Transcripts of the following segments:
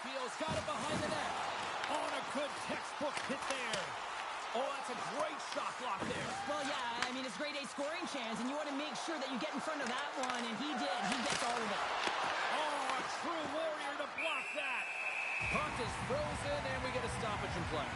Kuopio's got it behind the net. On a good textbook hit there. Oh, that's a great shot block there. Well, yeah, I mean, it's grade A scoring chance, and you want to make sure that you get in front of that one, and he did. He gets all of it. Oh, a true warrior to block that. Puck is frozen, and we get a stoppage in play.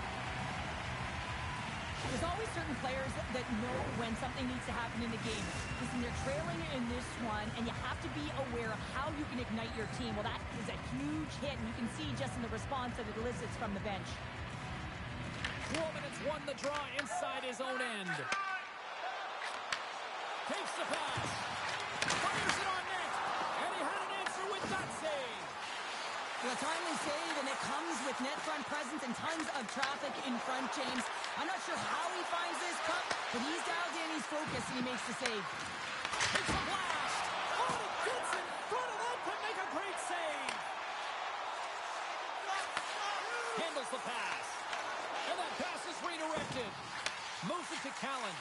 There's always certain players that know when something needs to happen in the game. Listen, they're trailing in this one, and you have to be aware of how you can ignite your team. Well, that is a huge hit, and you can see just in the response that it elicits from the bench. Roman's won the draw inside his own end. Takes the pass. Fires it on net. And he had an answer with that save. Well, a timely save, and it comes with net front presence and tons of traffic in front, James. I'm not sure how he finds this puck, but he's dialed in, he's focused, and he makes the save. Takes a blast. Oh, he gets in front of that to make a great save. Handles the pass. And that pass is redirected. Moves it to Callan.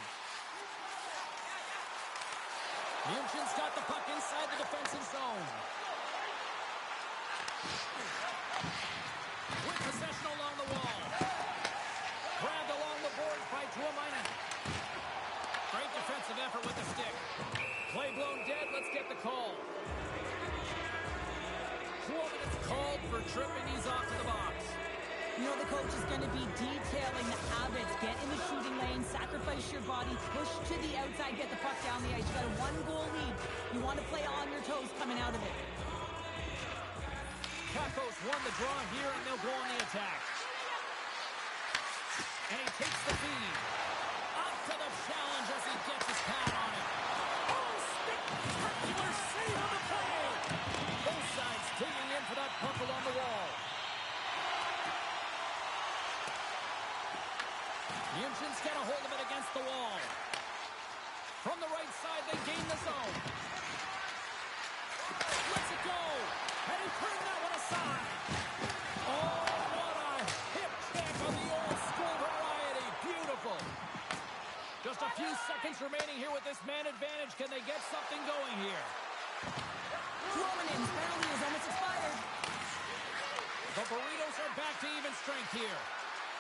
Munchin's got the puck inside the defensive zone. With possession along the wall. Grabbed along the boards by Tuomainen. Great defensive effort with the stick. Play blown dead. Let's get the call. Tuomainen's called for tripping. He's off to the box. You know the coach is going to be detailing the habits. Get in the shooting lane, sacrifice your body, push to the outside, get the puck down the ice. You got a one-goal lead. You want to play on your toes coming out of it. Kakos won the draw here, and they'll go on the attack. And he takes the feed. Up to the challenge as he gets his pad on it. Oh, spectacular save on the play. Both sides digging in for that puck along the wall. Munchin's got a hold of it against the wall. From the right side, they gain the zone. Lets it go. And he turned that one aside. Oh, what a hip check on the old school variety. Beautiful. Just a few seconds remaining here with this man advantage. Can they get something going here? Roman's penalty is almost expired. The Burritos are back to even strength here.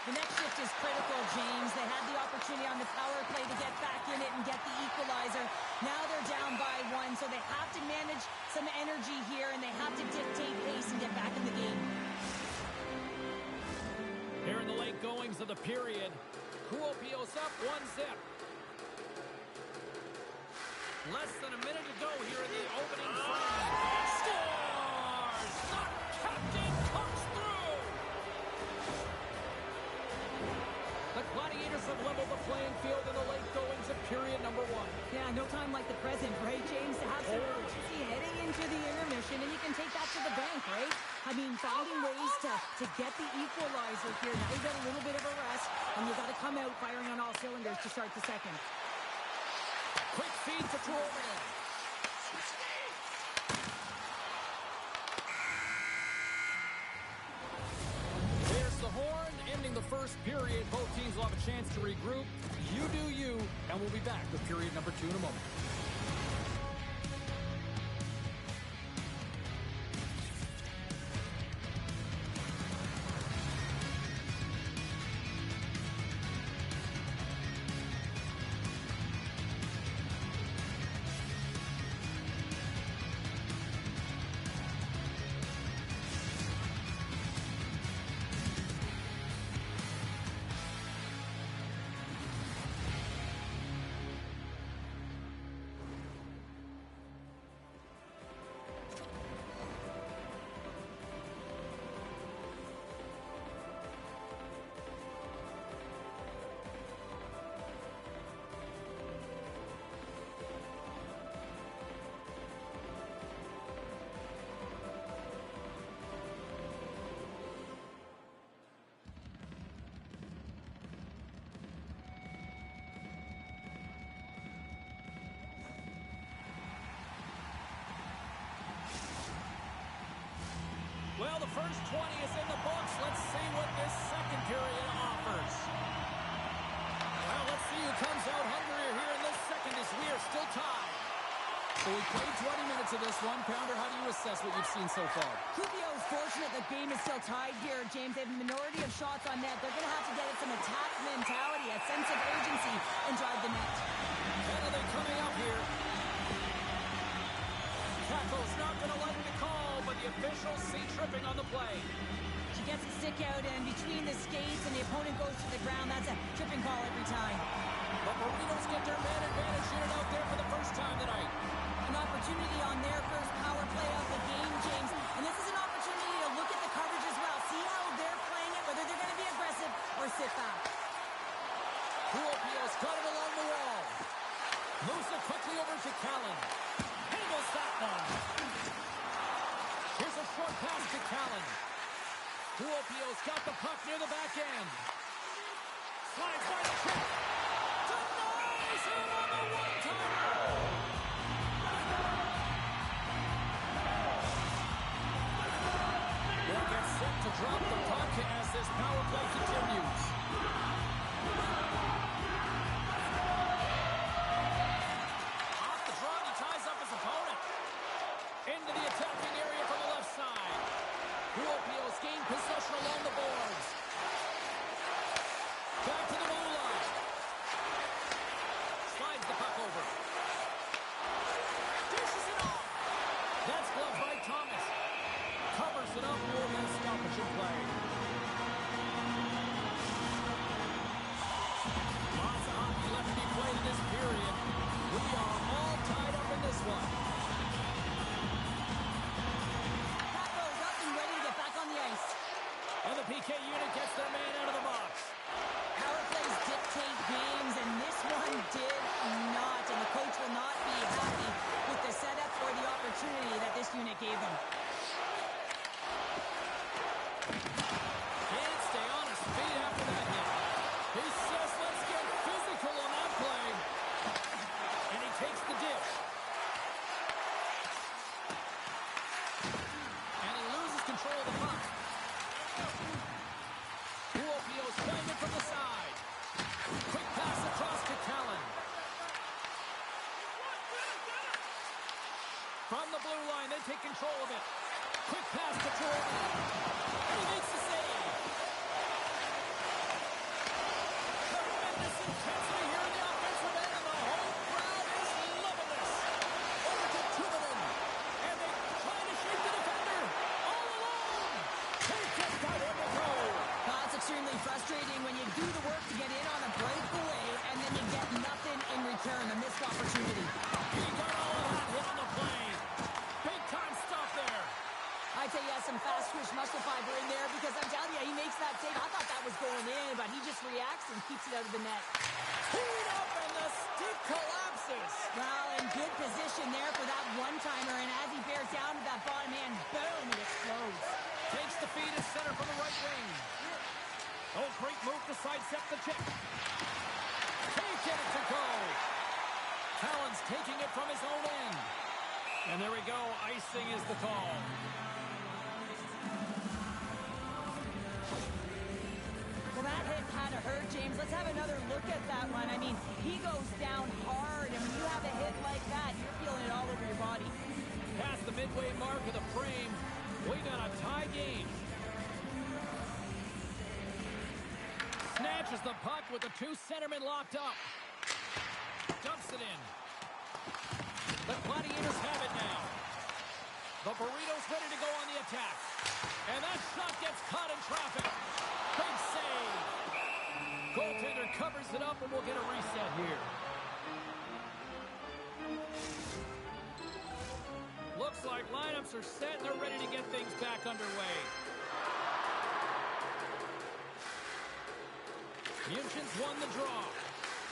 The next shift is critical, James. They had the opportunity on the power play to get back in it and get the equalizer. Now they're down by one, so they have to manage some energy here, and they have to dictate pace and get back in the game. Here in the late goings of the period, Kuopio's up 1-0. Less than a minute to go here in the opening frame. Scores! The captain comes through! The Gladiators have leveled the playing field in the late goings of period number 1. Yeah, no time like the present, right, James? To have some urgency heading into the intermission, and you can take that to the bank, right? I mean, finding ways to get the equalizer here. Now you got a little bit of a rest, and you got to come out firing on all cylinders to start the second. Quick feed to Tuomainen. There's the horn, ending the first period. Both teams will have a chance to regroup. You do you, and we'll be back with period number 2 in a moment. Well, the first 20 is in the books. Let's see what this second period offers. Well, let's see who comes out hungrier here in this second as we are still tied. So we played 20 minutes parts of this one. Pounder, how do you assess what you've seen so far? Rubio is fortunate the game is still tied here, James. They have a minority of shots on net. They're going to have to get some attack mentality, a sense of urgency, and drive the net. Penalty coming up here. Tackle's not going to like the call, but the officials see tripping on the play. She gets a stick out, and between the skates and the opponent goes to the ground, that's a tripping call every time. The Burritos get their man advantage unit out there for the first time tonight. An opportunity on their first power play of the game, James. And this is an opportunity to look at the coverage as well. See how they're playing it, whether they're going to be aggressive or sit back. Kuopio's got it along the wall. Moves it quickly over to Callan. Handles that one. Here's a short pass to Callan. Kuopio's got the puck near the back end. Slides by the check. Denies him on the one-timer. They'll get set to drop the puck as this power play continues. Off the draw, he ties up his opponent. Into the attacking area from the left side. Kuopio's gained possession along the boards. Back to the blue line. Slides the puck over. Dishes it off. That's gloved by Thomas. Covers it up. More than a stoppage in play. Lots of hockey left to be played in this period. We are all tied up in this one. Puck goes up and ready to get back on the ice. And the PK unit gets their man out of the box. Power plays dictate games, and this one did not. And the coach will not be happy with the setup or the opportunity that this unit gave them. Can't stay on his feet after that hit. He says, let's get physical on that play. And he takes the dish. And he loses control of the puck. Kuopio's playing it from the side. Quick pass across to Callan. From the blue line, they take control of it. Quick pass to Jordan. And he makes the save. Tremendous intensity here in the offensive end, and the whole crowd is loving this. Over to Tuominen. And they try to shake the defender. All alone. They just got him to go. It's extremely frustrating when you do the work to get in on a breakaway, and then you get nothing in return, a missed opportunity. He got all of that hit on the play. Big time stop there. I'd say he has some fast twitch muscle fiber in there because I'm telling you, he makes that save. I thought that was going in, but he just reacts and keeps it out of the net. Teed up and the stick collapses. Well, in good position there for that one-timer, and as he bears down to that bottom hand, boom, it explodes. Takes the feed to center from the right wing. Oh, great move to sidestep the check. Taking it to go. Callan's taking it from his own end. And there we go. Icing is the call. Well, that hit kind of hurt, James. Let's have another look at that one. I mean, he goes down hard, and when you have a hit like that, you're feeling it all over your body. Past the midway mark of the frame, we got a tie game. Snatches the puck with the two centermen locked up. Dumps it in. The Gladiators have it now. The Burritos ready to go on the attack. And that shot gets caught in traffic. Big save. Goaltender covers it up, and we'll get a reset here. Looks like lineups are set, and they're ready to get things back underway. Munchen's won the draw.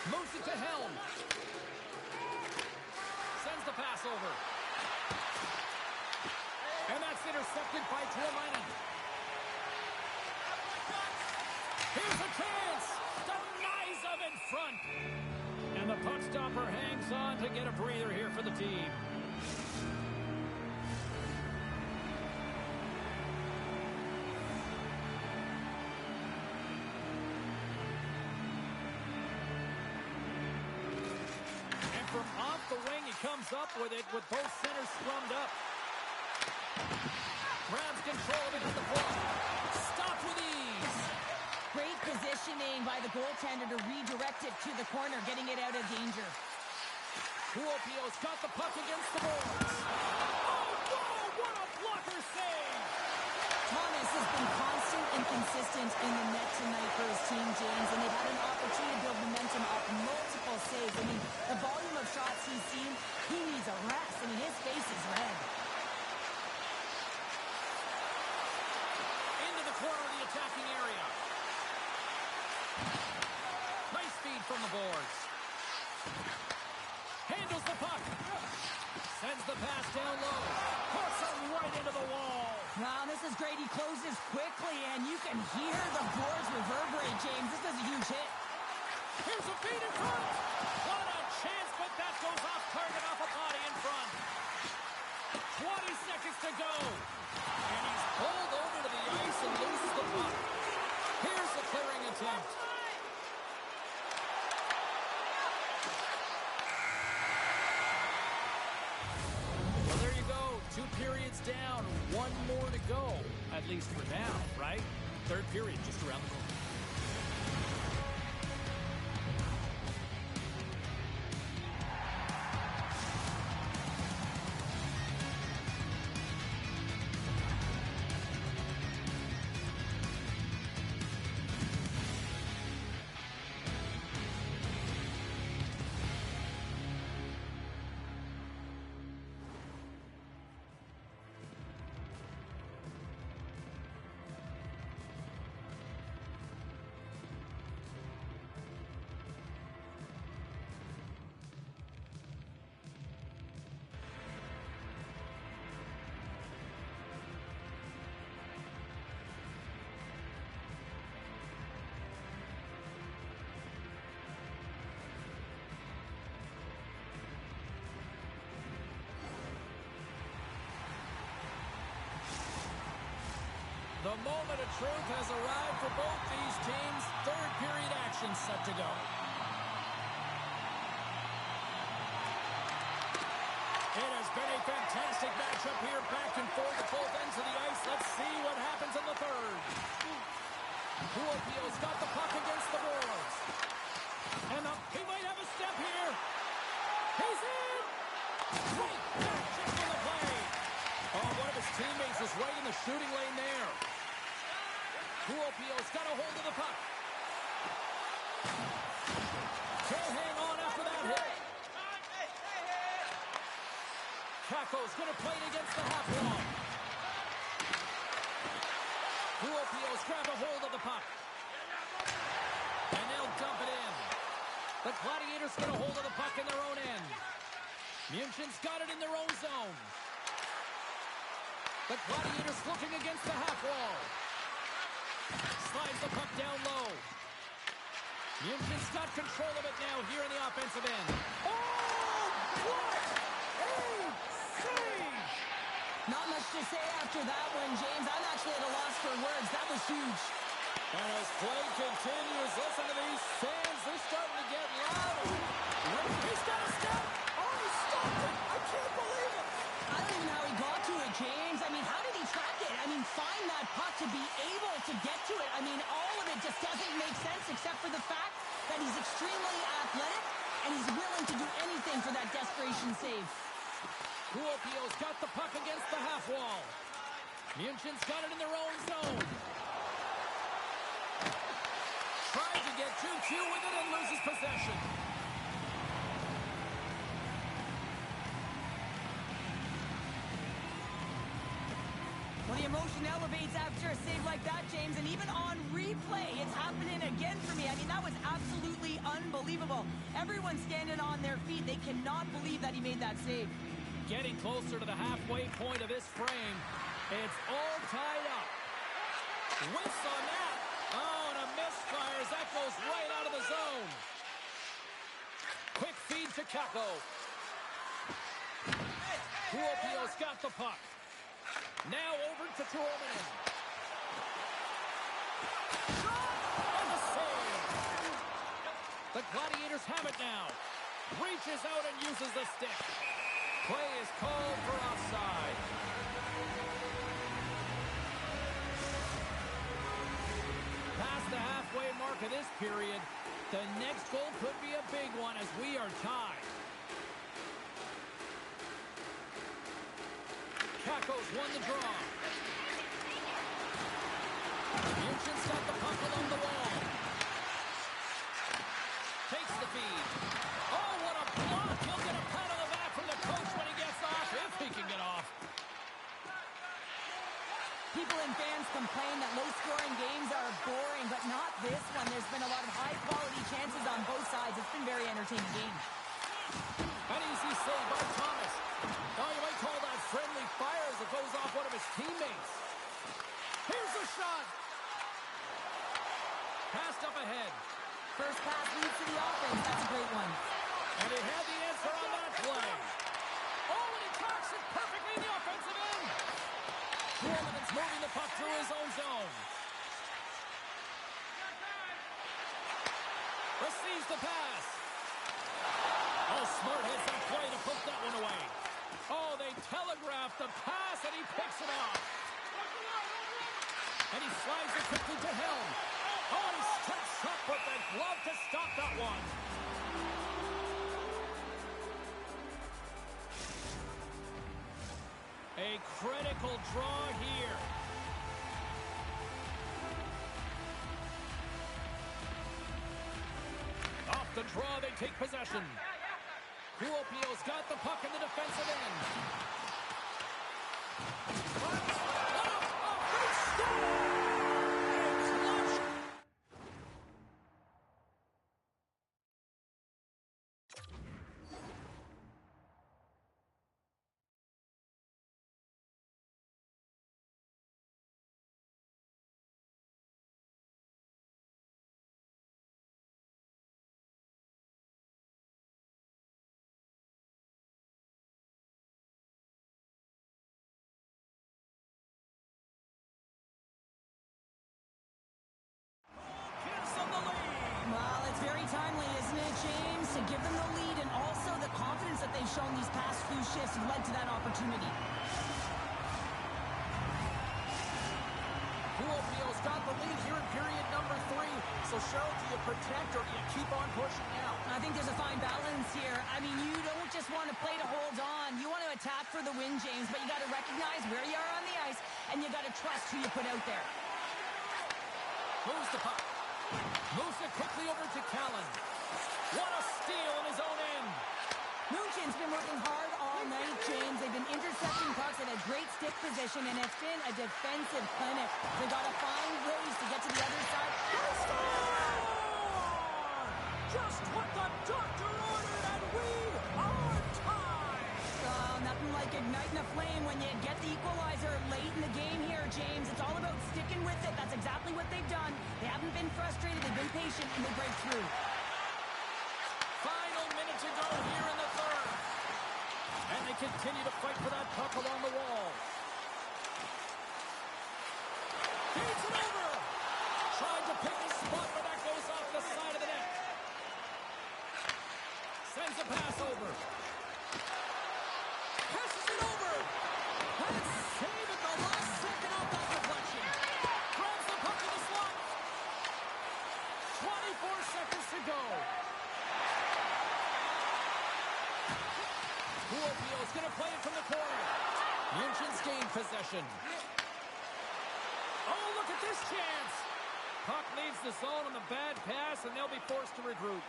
Moves it to Helm. Sends the pass over. And that's intercepted by Tuominen. Here's a chance. Denies of in front. And the puck stopper hangs on to get a breather here for the team. From off the wing, he comes comes up with it with both centers scrummed up. Grabs control of it at the block. Stopped with ease. Great positioning by the goaltender to redirect it to the corner, getting it out of danger. Kuopio's got the puck against the boards. Oh, whoa, what a blocker save! Thomas has been constant and consistent in the net tonight for his team, James, and they've had an opportunity to build momentum off multiple saves. I mean, the volume of shots he's seen, he needs a rest. I mean, his face is red. Into the corner of the attacking area. Nice feed from the boards. Handles the puck. Sends the pass down low. Puts him right into the wall. Wow, this is great. He closes quickly, and you can hear the boards reverberate, James. This is a huge hit. Here's a feed in front. What a chance, but that goes off target off a body in front. 20 seconds to go. And he's pulled over to the ice and loses the puck. Here's the clearing attempt. Well, there you go. 2 periods down. 1 more to go. At least for now, right? Third period just around the corner. The moment of truth has arrived for both these teams. Third period action set to go. It has been a fantastic matchup here, back and forth at both ends of the ice. Let's see what happens in the third. Kuopio's got the puck against the boards. And he might have a step here. He's in! Great back check for the play. Oh, one of his teammates is right in the shooting lane there. Kuopio's got a hold of the puck. Can't hang on after that hit. Kako's going to play it against the half wall. Kuopio's grabbed a hold of the puck. And they'll dump it in. The Gladiators get a hold of the puck in their own end. München's got it in their own zone. The Gladiators looking against the half wall. Slides the puck down low. München's got control of it now here in the offensive end. Oh, what a save! Not much to say after that one, James. I'm actually at a loss for words. That was huge. And as play continues, listen to these fans. They're starting to get loud. He's got a step. Oh, he stopped it. I can't believe it. I don't even know how he got to it, James. I mean, how did he track it? I mean, find that puck to be able to get to it. I mean, all of it just doesn't make sense except for the fact that he's extremely athletic and he's willing to do anything for that desperation save. Kuopio's got the puck against the half wall. München's got it in their own zone. Tries to get too cute with it and loses possession. Well, the emotion elevates after a save like that, James, and even on replay, it's happening again for me. I mean, that was absolutely unbelievable. Everyone's standing on their feet. They cannot believe that he made that save. Getting closer to the halfway point of this frame. It's all tied up. Whiffs on that. Oh, and a misfire as that goes right out of the zone. Quick feed to Kako. Kuopio's got the puck. Now over to Tuominen. And the save. The Gladiators have it now. Reaches out and uses the stick. Play is called for offside. Past the halfway mark of this period, the next goal could be a big one as we are tied. Caco's won the draw. Munchen's got the puck along the wall. Takes the feed. Oh, what a block! He'll get a pat on the back from the coach when he gets off, if he can get off. People and fans complain that low-scoring games are boring, but not this one. There's been a lot of high-quality chances on both sides. It's been a very entertaining game. An easy save by Thomas. Now you might call that friendly fire as it goes off one of his teammates. Here's the shot. Passed up ahead. First pass leads to the offense. That's a great one. And he had the answer on that play. Oh, and he tracks it perfectly in the offensive end. Norman's moving the puck through his own zone. Receives the pass. Oh, smart hits that play to put that one away. Oh, they telegraphed the pass, and he picks it off. And he slides it quickly to Helm. Oh, and he steps up with the glove to stop that one. A critical draw here. Off the draw, they take possession. Kuopio's got the puck in the defensive end. Well, it's very timely, isn't it, James, to give them the lead and also the confidence that they've shown these past few shifts led to that opportunity. Kuopio's got the lead here in period number 3. So, Cheryl, do you protect or do you keep on pushing now? I think there's a fine balance here. I mean, you don't just want to play to hold on. You want to attack for the win, James, but you got to recognize where you are on the ice, and you got to trust who you put out there. Moves the puck. Moves it quickly over to Callan. What a steal in his own end. Munchen's been working hard all night, James. They've been intercepting pucks in a great stick position, and it's been a defensive clinic. They've got to find ways to get to the other side. Just what the doctor ordered, and we are tied. Nothing like igniting a flame when you get the equalizer late in the game here, James. It's all about sticking with it. That's exactly what they've done. They haven't been frustrated. They've been patient, and they break through. Final minute to go here in the third. And they continue to fight for that puck along the wall. Feeds it over. Trying to pick a spot, but that goes off the side of the net. Sends a pass over. Passes it over. And save at the last second off that deflection. Grabs the puck in the slot. 24 seconds to go. Kuopio's going to play it from the corner. Munchen's gained possession. Oh, look at this chance. Puck leaves the zone on the bad pass, and they'll be forced to regroup.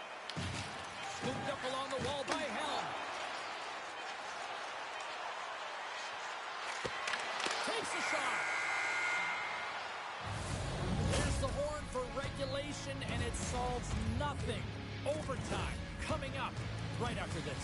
Scooped up along the wall by Helm. Takes a shot. There's the horn for regulation, and it solves nothing. Overtime coming up right after this.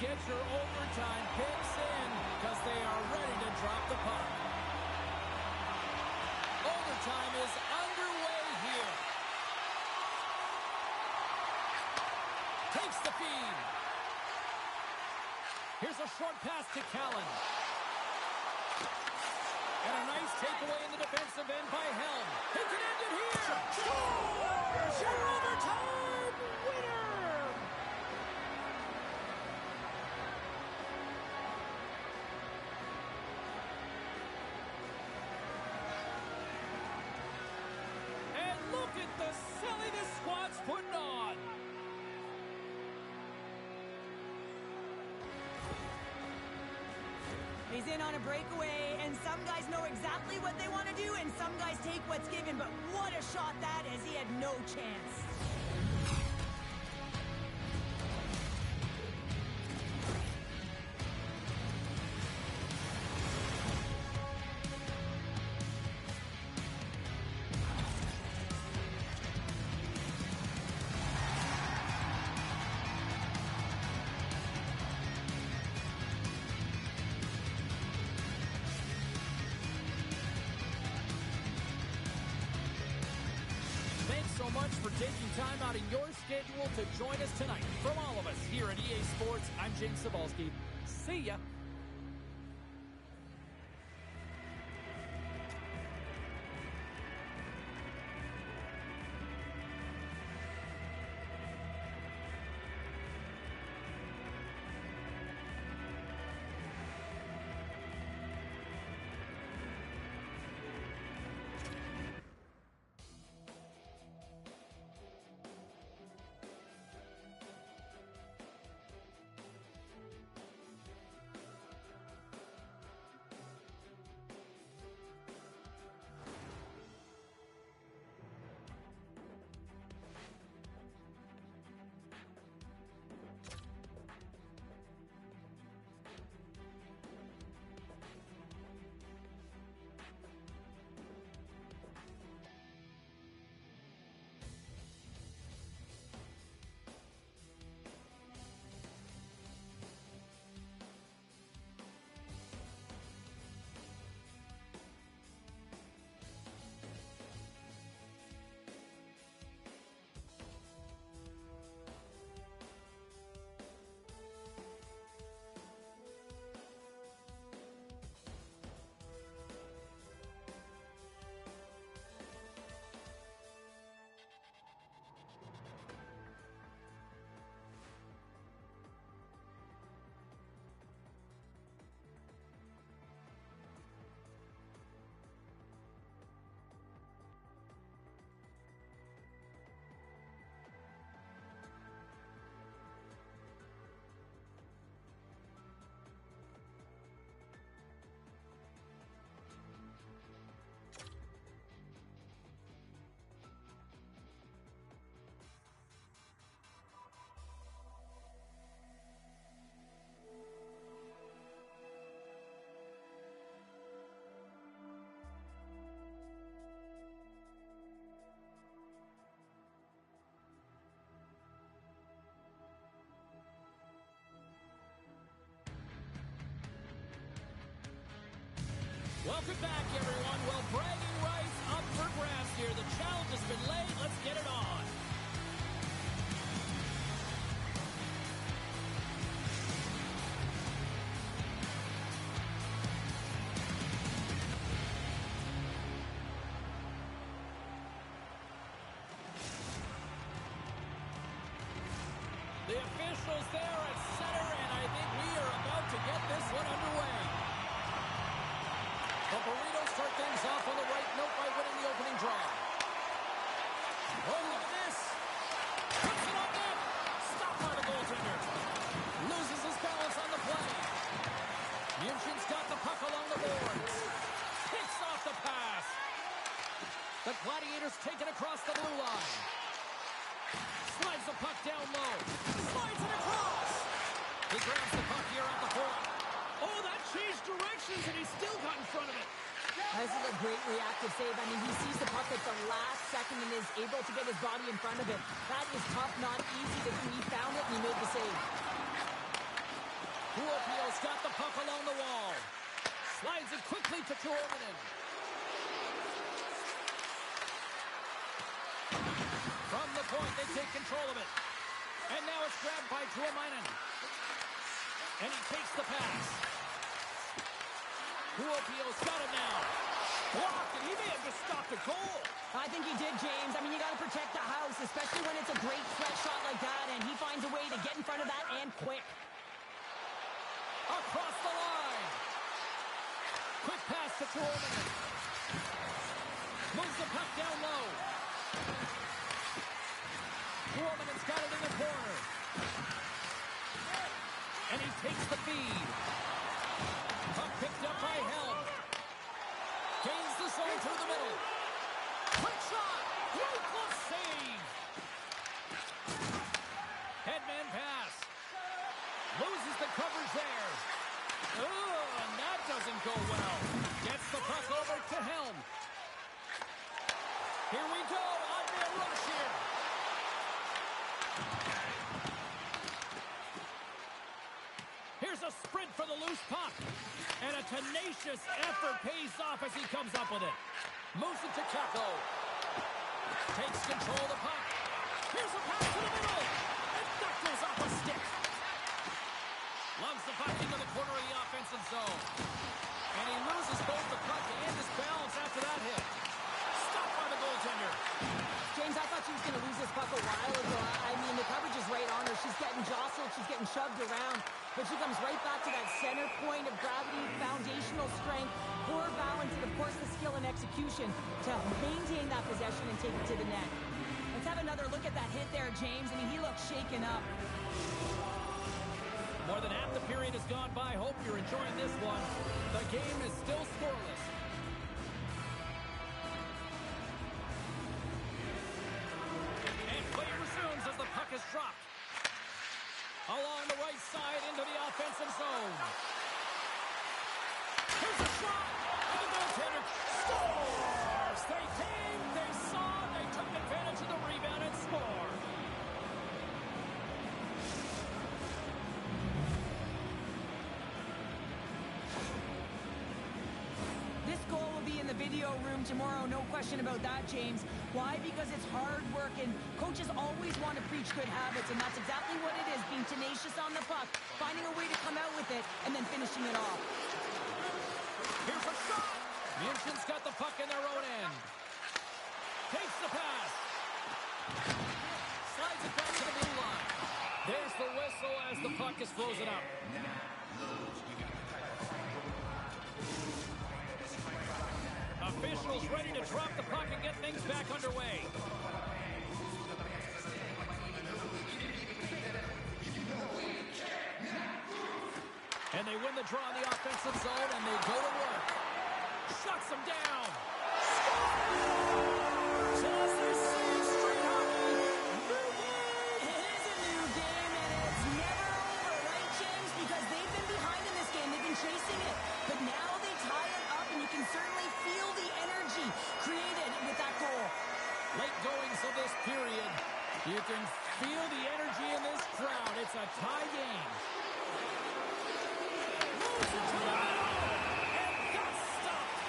get your overtime picks in because they are ready to drop the puck. Overtime is underway here. Takes the feed. Here's a short pass to Callan. And a nice takeaway in the defensive end by Helm. He can end it here. Scores your overtime winner. And look at the silly this squad's putting on. He's in on a breakaway, and some guys know exactly what they want to do, and some guys take what's given, but what a shot that is. He had no chance. So much for taking time out of your schedule to join us tonight. From all of us here at EA Sports, I'm James Cebulski. See ya. Welcome back, everyone. Well, bragging rights up for grabs here. The challenge has been laid. Let's get it on. The officials there at center, and I think we are about to get this one underway. The Burritos start things off on the right note by winning the opening draw. Oh, look at this. Puts it on net. Stopped by the goaltender. Loses his balance on the play. Munchen's got the puck along the boards. Picks off the pass. The Gladiators take it across the blue line. Slides the puck down low. Slides it across. He grabs the puck here at the point. Oh, that changed directions, and he still got in front of it. This is a great reactive save. I mean, he sees the puck at the last second and is able to get his body in front of it. That is tough, not easy to do. He found it, and he made the save. Kuopio's got the puck along the wall. Slides it quickly to Tuominen. From the point, they take control of it. And now it's grabbed by Tuominen. And he takes the pass. Kuopio's got it now. Blocked, and he may have just stopped a goal. I think he did, James. I mean, you got to protect the house, especially when it's a great threat shot like that, and he finds a way to get in front of that and quick. Across the line. Quick pass to Tuominen. Moves the puck down low. Tuominen's got it in the corner. And he takes the feed. Puck picked up by Helm. Gains the zone through the middle. Quick shot. Great glove save. Headman pass. Loses the coverage there. Oh, and that doesn't go well. Gets the puck over to Helm. Here we go. On their rush here. Here's a sprint for the loose puck. And a tenacious effort pays off as he comes up with it. Moves it to Kako. Takes control of the puck. Here's a pass to the middle. And that goes off a stick. Loves the puck into the corner of the offensive zone. And he loses both the puck and his balance after that hit. Stopped by the goaltender. James, I thought she was going to lose this puck a while ago. I mean, the coverage is right on her. She's getting jostled. She's getting shoved around. But she comes right back to that center point of gravity, foundational strength, poor balance, and, of course, the skill and execution to maintain that possession and take it to the net. Let's have another look at that hit there, James. I mean, he looks shaken up. More than half the period has gone by. Hope you're enjoying this one. The game is still scoreless. And play resumes as the puck is dropped. Along the right side into the offensive zone. Here's a shot. And the goaltender scores. They came, they saw, they took advantage of the rebound and scored. This goal will be in the video room tomorrow, no question about that, James. Why? Because it's hard work, and coaches always want to preach good habits, and that's exactly what it is, being tenacious on the puck, finding a way to come out with it, and then finishing it off. Here's a shot! Munchen's got the puck in their own end. Takes the pass. Slides it back to the blue line. There's the whistle as the puck is frozen up. Officials ready to drop the puck and get things back underway. And they win the draw in the offensive zone, and they go to work. Shuts them down. Scores! Just a save, straight hockey. New game. It is a new game, and it's never over, right, James? Because they've been behind in this game. They've been chasing it. But now they tie it up, and you can certainly feel the energy created with that goal. Late goings of this period. You can feel the energy in this crowd. It's a tie game. Moves it to the middle, and got stopped.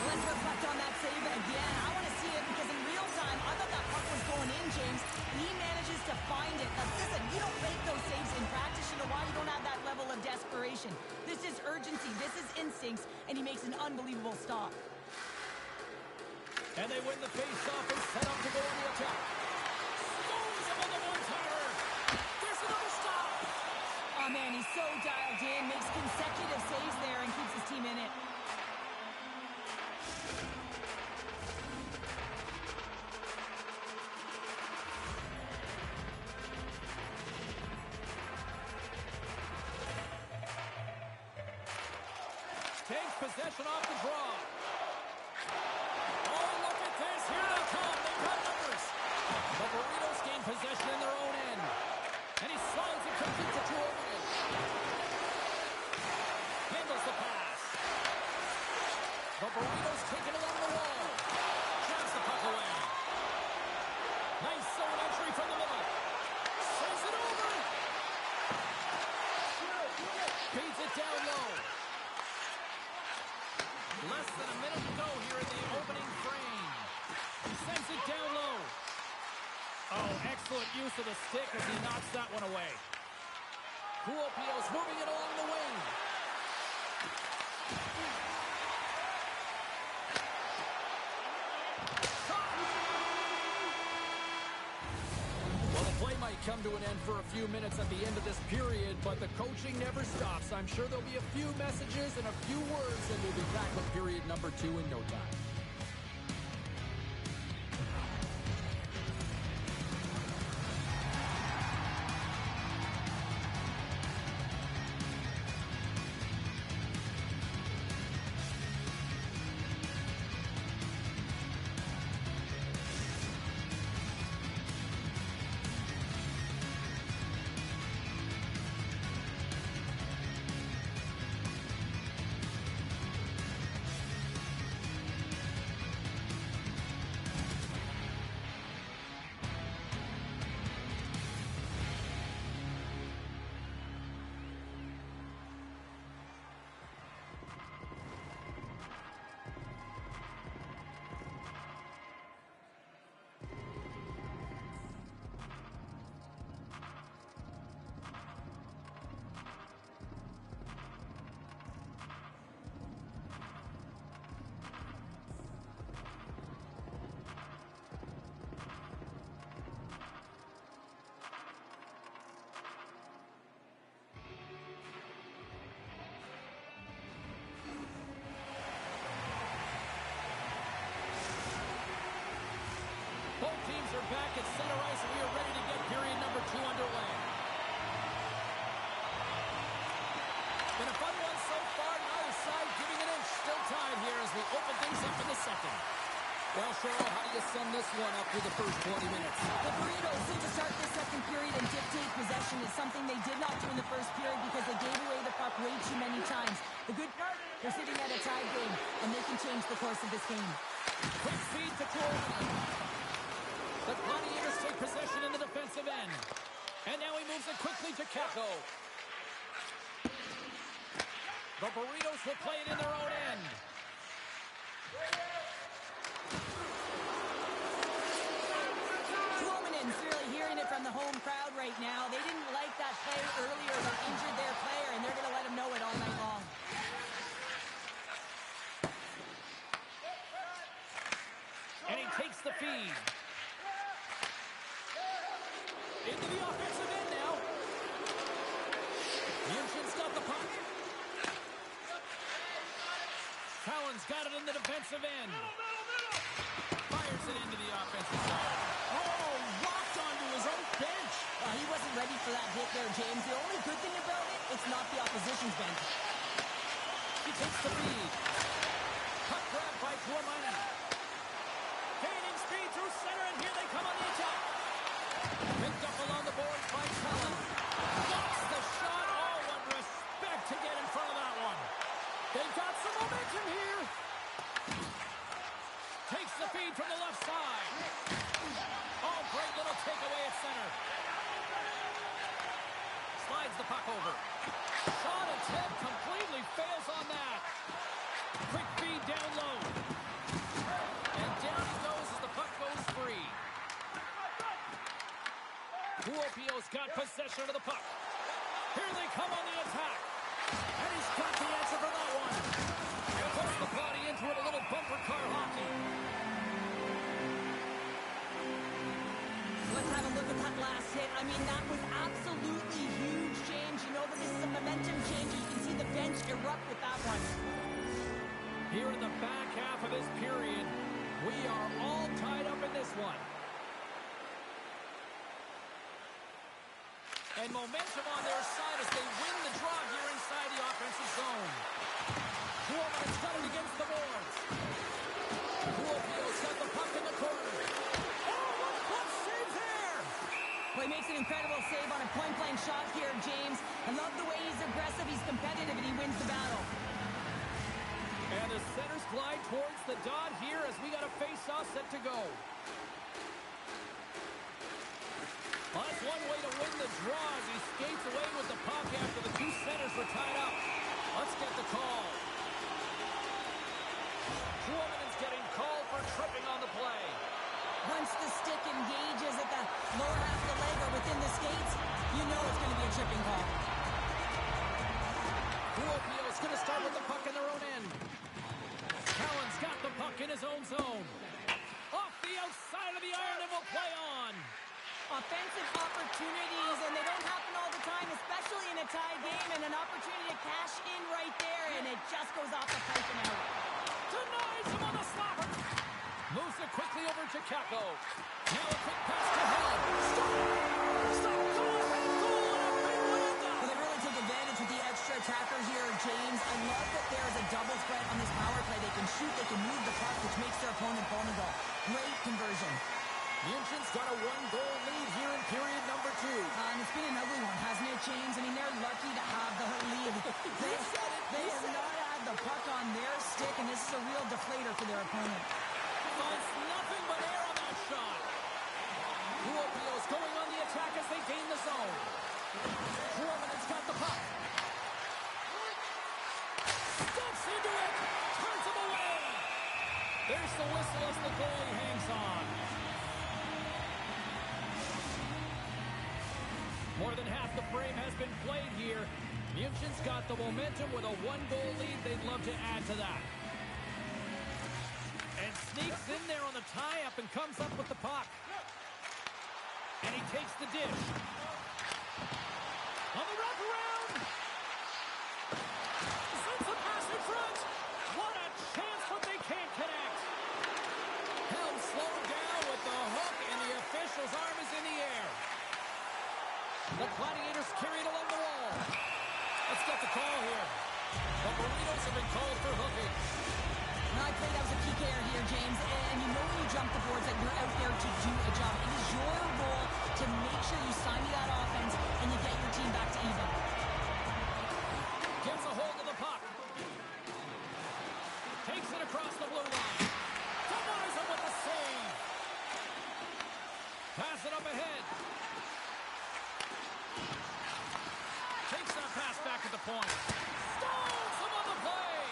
Let's reflect on that save again. I want to see it because in real time, I thought that puck was going in, James. He manages to find it. Now, listen, you don't make those saves in practice. You know why? You don't have that level of desperation. This is urgency. This is instincts, and he makes an unbelievable stop. And they win the face-off and set up to go on the attack. Stones him on the one-timer. There's another stop. Oh, man, he's so dialed in, makes consecutive saves there and keeps his team in it. Takes possession off the draw. Oh, look at this. Here they come. They've got numbers. The Burritos gain possession in their own end. And he slides it quickly to Tuominen. Handles the pass. The Burritos take it along the wall. Drives the puck away. Nice zone entry from the middle. Sends it over. use of the stick as he knocks that one away. Kuopio's moving it along the wing. Well, the play might come to an end for a few minutes at the end of this period, but the coaching never stops. I'm sure there'll be a few messages and a few words, and we'll be back with period number 2 in no time. Both teams are back at center ice, and we are ready to get period number 2 underway. Been a fun one so far. Neither side giving an inch. Still tied here as we open things up in the second. Well, Cheryl, how do you sum this one up through the first 20 minutes? The Burritos seem to start the second period and dictate possession. Is something they did not do in the first period because they gave away the puck way too many times. The good part, they're sitting at a tied game, and they can change the course of this game. Quick feed to Cooldown. The Gladiators take possession in the defensive end. And now he moves it quickly to Kako. The Burritos will play it in their own end. Tuominen's really hearing it from the home crowd right now. They didn't like that play earlier. They injured their player, and they're going to let him know it all night long. And he takes the feed. Into the offensive end now. Yunch's got the puck. Cowan's got it in the defensive end. Fires it into the offensive zone. Oh, rocked onto his own bench. He wasn't ready for that hit there, James. The only good thing about it, it's not the opposition's bench. He takes the lead. Puck grab by Tuomainen. Gaining speed through center, and here they come on the attack. Picked up along the boards by Cowan. Blocks the shot. Oh, what respect to get in front of that one. They've got some momentum here. Takes the feed from the left side. Oh, great little takeaway at center. Slides the puck over. Shot attempt completely fails on that. Quick feed down low. And down he goes as the puck goes free. Kuopio's got possession of the puck. Here they come on the attack. And he's got the answer for that one. And puts the body into it, a little bumper car hockey. Let's have a look at that last hit. I mean, that was absolutely huge, James. You know that this is a momentum changer. You can see the bench erupt with that one. Here in the back half of this period, we are all tied up in this one. And momentum on their side as they win the draw here inside the offensive zone. Tuomainen's got it against the boards. Kuopio's got the puck in the corner. Oh, what save there! Well, he makes an incredible save on a point-blank shot here, James. I love the way he's aggressive, he's competitive, and he wins the battle. And the centers glide towards the dot here as we got a face-off set to go. Well, that's one way to win the draw as he skates away with the puck after the two centers were tied up. Let's get the call. Tuomainen's getting called for tripping on the play. Once the stick engages at the lower half of the leg or within the skates, you know it's going to be a tripping call. Kuopio's going to start with the puck in their own end. Callan's got the puck in his own zone. Off the outside of the iron and will play on. Offensive opportunities, and they don't happen all the time, especially in a tie game, and an opportunity to cash in right there, and it just goes off the pipe and out. Denies him on the slapper. Moves it quickly over to Capo. Now a quick pass to Hill. Stop! Stop! Goal! Goal! And a big one at that! Well, they really take advantage with the extra attacker here, James. I love that there's a double threat on this power play. They can shoot, they can move the puck, which makes their opponent vulnerable. Great conversion. Munchen's got a one-goal lead here in period number 2. And it's been an ugly one, hasn't it, James? I mean, they're lucky to have the lead. They have not had the puck on their stick, and this is a real deflator for their opponent. Finds nothing but air on that shot. Kuopio's going on the attack as they gain the zone. Jorman's got the puck. Steps into it. Turns him away. There's the whistle as the goalie hangs on. More than half the frame has been played here. Munchen's got the momentum with a one-goal lead. They'd love to add to that. And sneaks in there on the tie-up and comes up with the puck. And he takes the dish. On the wraparound. Sends a pass in front. What a chance, but they can't connect. Helm slowed down with the hook, and the official's arm is in the air. The Gladiators carried along the wall. Let's get the call here. The Burritos have been called for hooking. Now, I played, that was a PK here, James, and you know when you jump the boards that you're out there to do a job. It is your role to make sure you sign that offense and you get your team back to even. Gets a hold of the puck. Takes it across the blue line. Denies him with the save. Pass it up ahead. Takes that pass back at the point. Stones him on the play.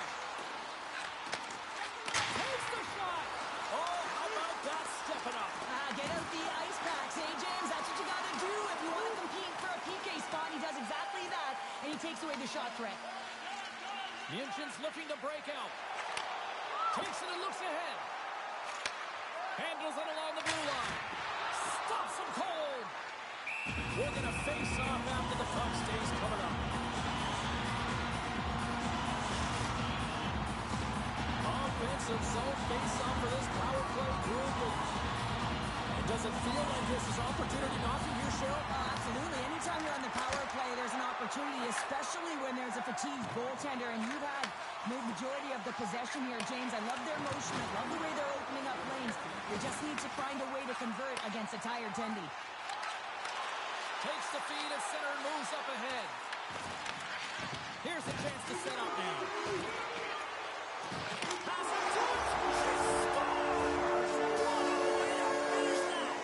Takes the shot. Oh, how about that stepping up? Get out the ice packs, hey, James? That's what you got to do if you want to compete for a PK spot. He does exactly that, and he takes away the shot threat. Munchen's looking to break out. Takes it and looks ahead. Handles it along the blue line. Stops him cold. We're going to face off after the puck stays coming up. Offensive zone face-off for this power play group. And does it feel like this is opportunity knocking here, Cheryl? Absolutely. Anytime you're on the power play, there's an opportunity, especially when there's a fatigued goaltender, and you've had the majority of the possession here, James. I love their motion. I love the way they're opening up lanes. They just need to find a way to convert against a tired Tendy. Takes the feed at center and moves up ahead. Here's a chance to set up now. Pass it to it. She scores! What a way to finish that!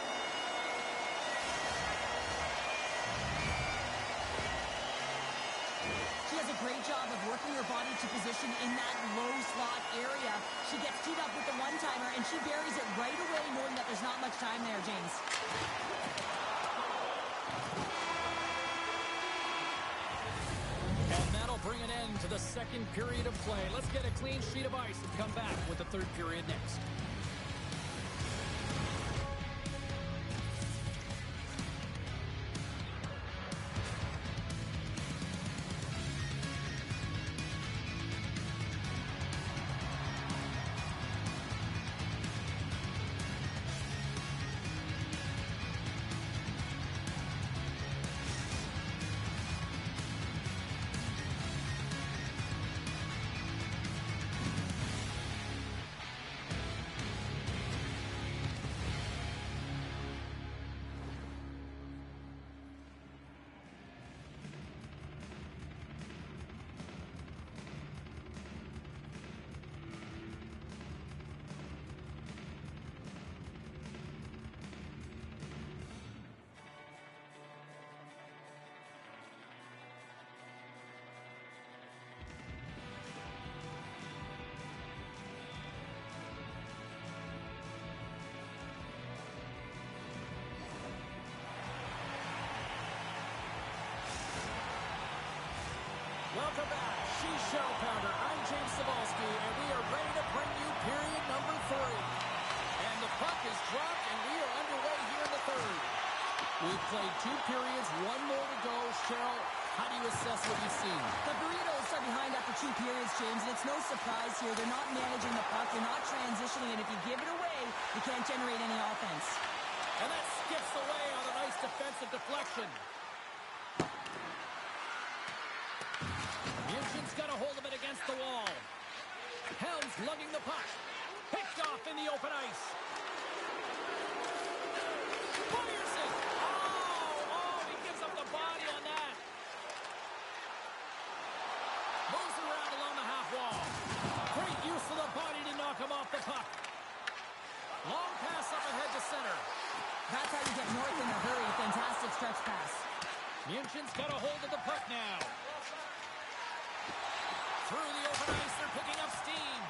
She does a great job of working her body to position in that low slot area. She gets teed up with the one-timer, and she buries it right away, knowing that there's not much time there, James. And that'll bring an end to the second period of play. Let's get a clean sheet of ice and come back with the third period next. Welcome back. She's Shell Pounder. I'm James Cebulski, and we are ready to bring you period number 3. And the puck is dropped, and we are underway here in the third. We've played 2 periods, 1 more to go. Cheryl, how do you assess what you've seen? The Burritos are behind after 2 periods, James, and it's no surprise here. They're not managing the puck. They're not transitioning, and if you give it away, you can't generate any offense. And that skips away on a nice defensive deflection. Munchen's got a hold of it against the wall. Helms lugging the puck. Picked off in the open ice. Fires it. Oh, he gives up the body on that. Moves around along the half wall. Great use of the body to knock him off the puck. Long pass up ahead to center. That's how you get north in a hurry. Fantastic stretch pass. Munchen's got a hold of the puck now. Through the open ice, they're picking up steam.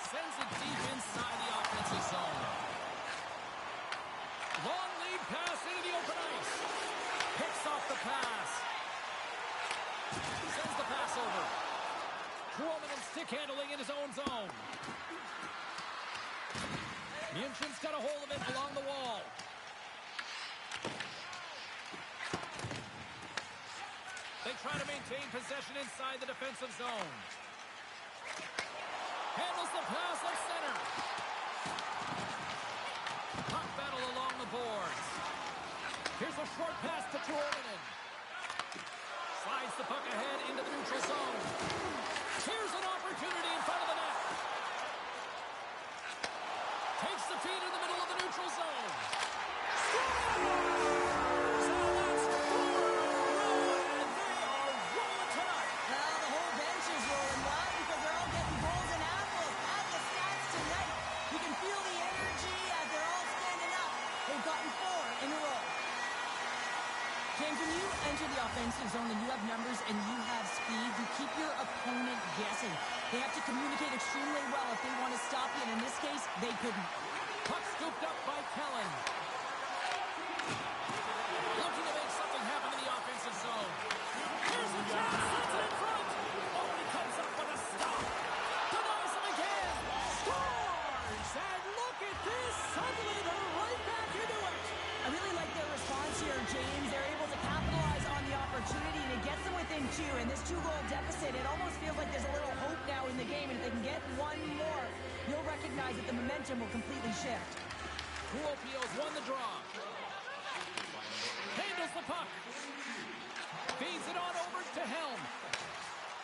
Sends it deep inside the offensive zone. Long lead pass into the open ice. Picks off the pass. Sends the pass over. Kromanen stick handling in his own zone. Munchen's got a hold of it along the wall. They try to maintain possession inside the defensive zone. Handles the pass up center. Puck battle along the boards. Here's a short pass to Kromanen. Slides the puck ahead into the neutral zone. Here's an opportunity in front of the net. Takes the feed in the middle of the neutral zone. Scores! James, when you enter the offensive zone and you have numbers and you have speed, you keep your opponent guessing. They have to communicate extremely well if they want to stop you, and in this case, they couldn't. Puck scooped up by Kellen. Looking to make something happen in the offensive zone. Here's a chance, sets it in front. Oh, he comes up with a stop. Denies him again. Scores! And look at this. Suddenly they're right back into it. I really like their response here, James. They're able to capitalize on the opportunity, and it gets them within 2. And this 2-goal deficit, it almost feels like there's a little hope now in the game. And if they can get 1 more, you'll recognize that the momentum will completely shift. Kuopio's won the draw. Handles the puck. Feeds it on over to Helm.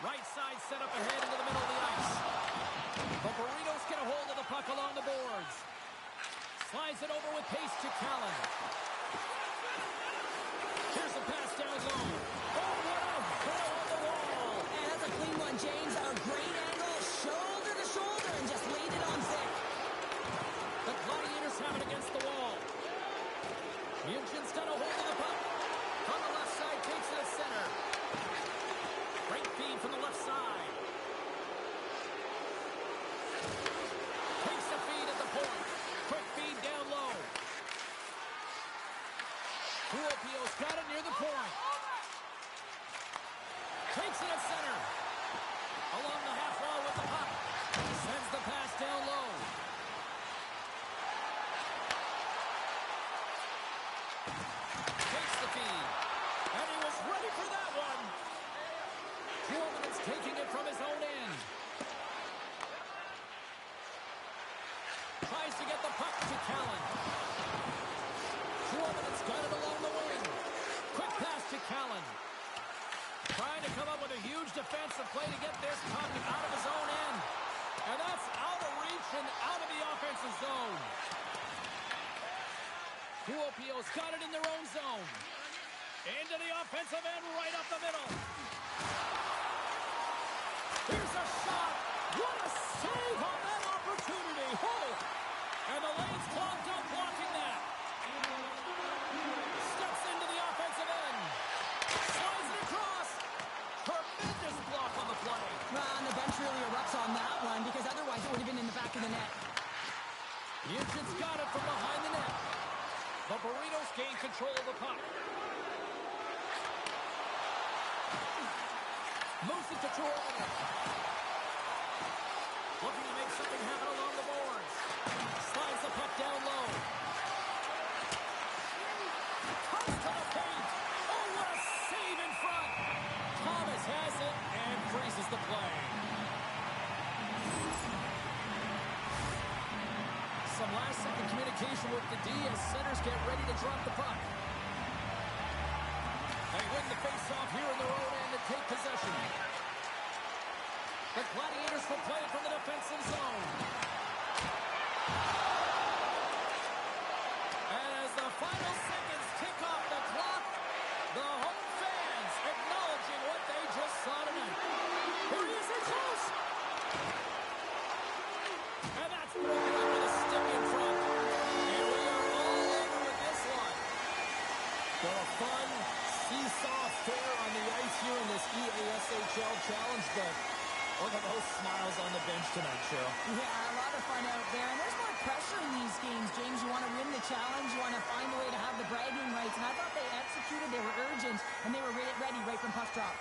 Right side set up ahead into the middle of the ice. The Burritos get a hold of the puck along the boards. Slides it over with pace to Callan. Here's a pass down low. Oh, what a hit on the wall. And that's a clean one, James. A great angle, shoulder to shoulder, and just laid it on thick. The Gladiators have it against the wall. Munchen's got a hold of the puck. From the left side, takes it at center. Great feed from the left side. Takes the feed at the point. Quick feed down low. Kuopio's got it near the point. Takes it at center. Along the half wall with the puck. Sends the pass down low. Takes the feed. And he was ready for that one. Kromanen's taking it from his own end. Tries to get the puck to Callan. Kromanen's got it along the wing. Quick pass to Callan. Trying to come up with a huge defensive play to get this puck out of his own end. And that's out of reach and out of the offensive zone. Kuopio's got it in their own zone. Into the offensive end, right up the middle. Here's a shot. What a save on that opportunity. Oh! And the lane's clogged up blocking that. Steps into the offensive end. Slides it across. Tremendous block on the play. Well, and the bench really erupts on that one because otherwise it would have been in the back of the net. Munchen's got it from behind the net. The Burritos gain control of the puck. Moves it to Toronto. Looking to make something happen along the boards. Slides the puck down low. Comes to the paint. Oh, what a save in front. Thomas has it and freezes the play. Some last-second communication with the D as centers get ready to drop the puck. They win the face-off here in their own end to take possession. The Gladiators will play it from the defensive zone. And as the final seconds tick off the clock, the home fans acknowledging what they just saw tonight. Here he is in close. And that's broken up with a stick in front. And we are all over with this one. So a fun seesaw affair on the ice here in this EASHL challenge, but look at those smiles on the bench tonight, Cheryl. Yeah, a lot of fun out there. And there's more pressure in these games, James. You want to win the challenge. You want to find a way to have the bragging rights. And I thought they executed. They were urgent, and they were ready right from puck drop.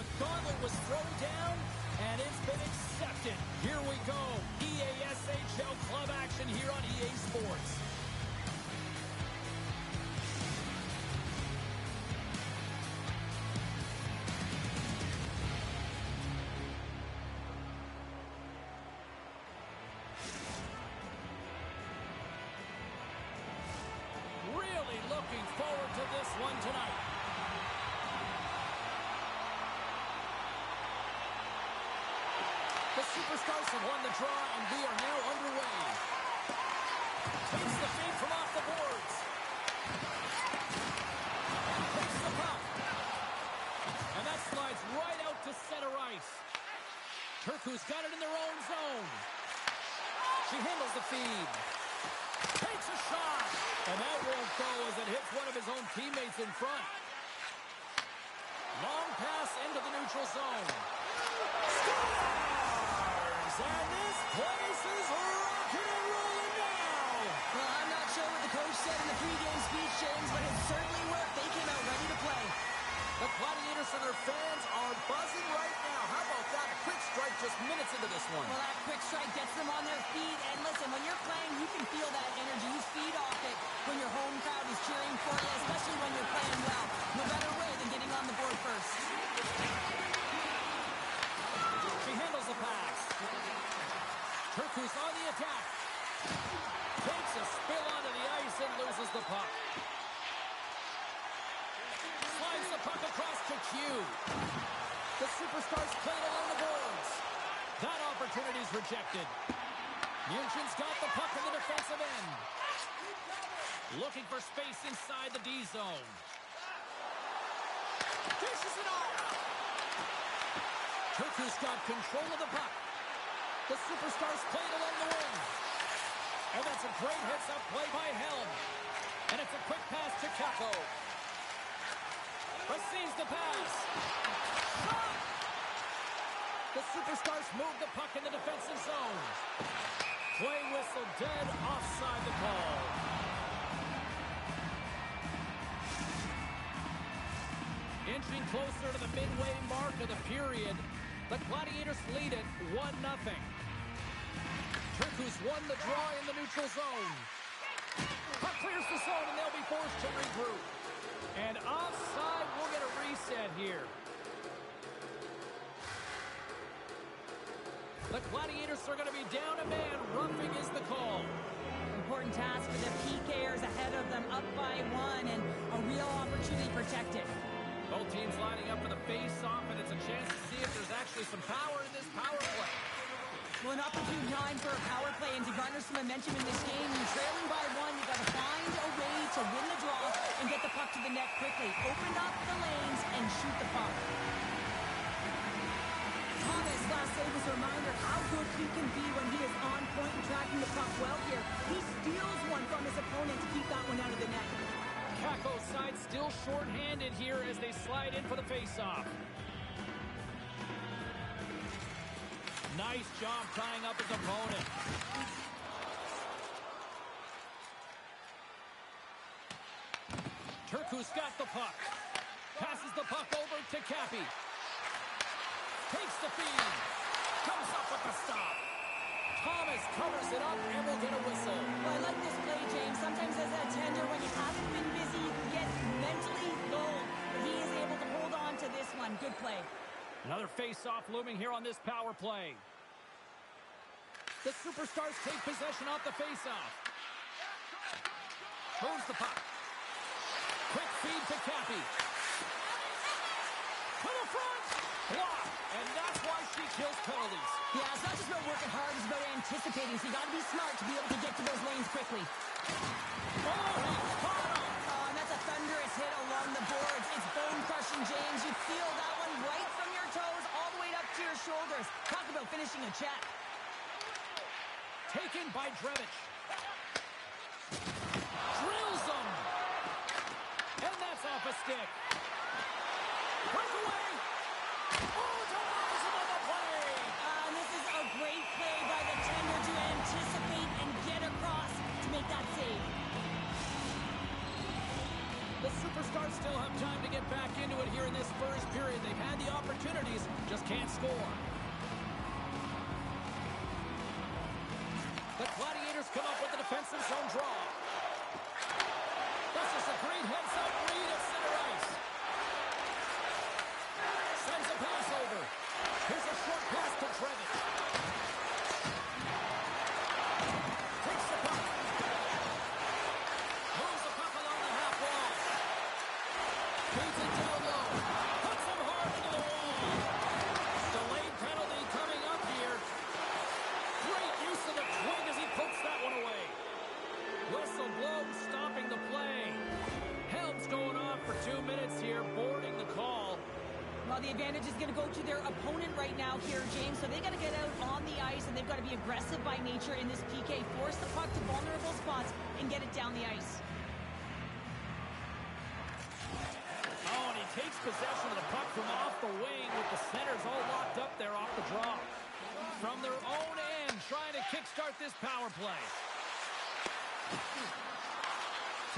The gauntlet was thrown down, and it's been accepted. Here we go. EASHL club action here on EA Sports. Really looking forward to this one tonight. The Superstars have won the draw, and we are now underway. Takes the feed from off the boards. Takes the puck. And that slides right out to center ice. Turku's got it in their own zone. She handles the feed. Takes a shot. And that won't go as it hits one of his own teammates in front. Long pass into the neutral zone. And this place is rocking and rolling now. Well, I'm not sure what the coach said in the pregame speech, James, but it certainly worked. They came out ready to play. The Gladiators and their fans are buzzing right now. How about that? A quick strike just minutes into this one. Well, that quick strike gets them on their feet. And listen, when you're playing, you can feel that energy. You feed off it when your home crowd is cheering for you, especially when you're playing well. No better way than getting on the board first. She handles the pass. Turku's on the attack. Takes a spill onto the ice and loses the puck. Slides the puck across to Q. The Superstars play it along the boards. That opportunity's rejected. Munchen's got the puck in the defensive end. Looking for space inside the D zone. Dishes it off. Turku's got control of the puck. The Superstars play it along the wing. And that's a great heads-up play by Helm. And it's a quick pass to Kako. Receives the pass. Shot! The Superstars move the puck in the defensive zone. Play whistle dead, offside the call. Inching closer to the midway mark of the period, the Gladiators lead it 1-0. Turku's won the draw in the neutral zone. Puck clears the zone, and they'll be forced to regroup. And offside, we'll get a reset here. The Gladiators are going to be down a man. Roughing is the call. Important task for the PKers ahead of them, up by 1, and a real opportunity protected. Both teams lining up for the face-off, and it's a chance to see if there's actually some power in this power play. Well, an opportune time for a power play and to garner some momentum in this game. You're trailing by 1. You've got to find a way to win the draw and get the puck to the net quickly. Open up the lanes and shoot the puck. Thomas' last save is a reminder how good he can be when he is on point and tracking the puck well here. He steals one from his opponent to keep that one out of the net. Kako's side still short-handed here as they slide in for the face-off. Nice job tying up his opponent. Turku's got the puck. Passes the puck over to Cappy. Takes the feed. Comes up with the stop. Thomas covers it up and will get a whistle. Well, I like this play, James. Sometimes as a tender, when you haven't been busy, you can get mentally dull. But he is able to hold on to this one. Good play. Another face-off looming here on this power play. The Superstars take possession off the face-off. Moves the puck. Quick feed to Cappy. To the front. Block. And that's why she kills penalties. Yeah, it's not just about working hard, it's about anticipating. So you got to be smart to be able to get to those lanes quickly. Oh, he caught him. And that's a thunderous hit along the boards. It's bone-crushing, James. You feel that one right from your toes all the way up to your shoulders. Talk about finishing a check. Taken by Drevich. Drills him. And that's off a stick. Breakaway. Oh, denies him on the play. And this is a great play by the tender to anticipate and get across to make that save. The Superstars still have time to get back into it here in this first period. They've had the opportunity. advantage is going to go to their opponent right now here, James. So they got to get out on the ice, and they've got to be aggressive by nature in this PK. Force the puck to vulnerable spots and get it down the ice. Oh, and he takes possession of the puck from off the wing with the centers all locked up there off the draw. From their own end, trying to kickstart this power play.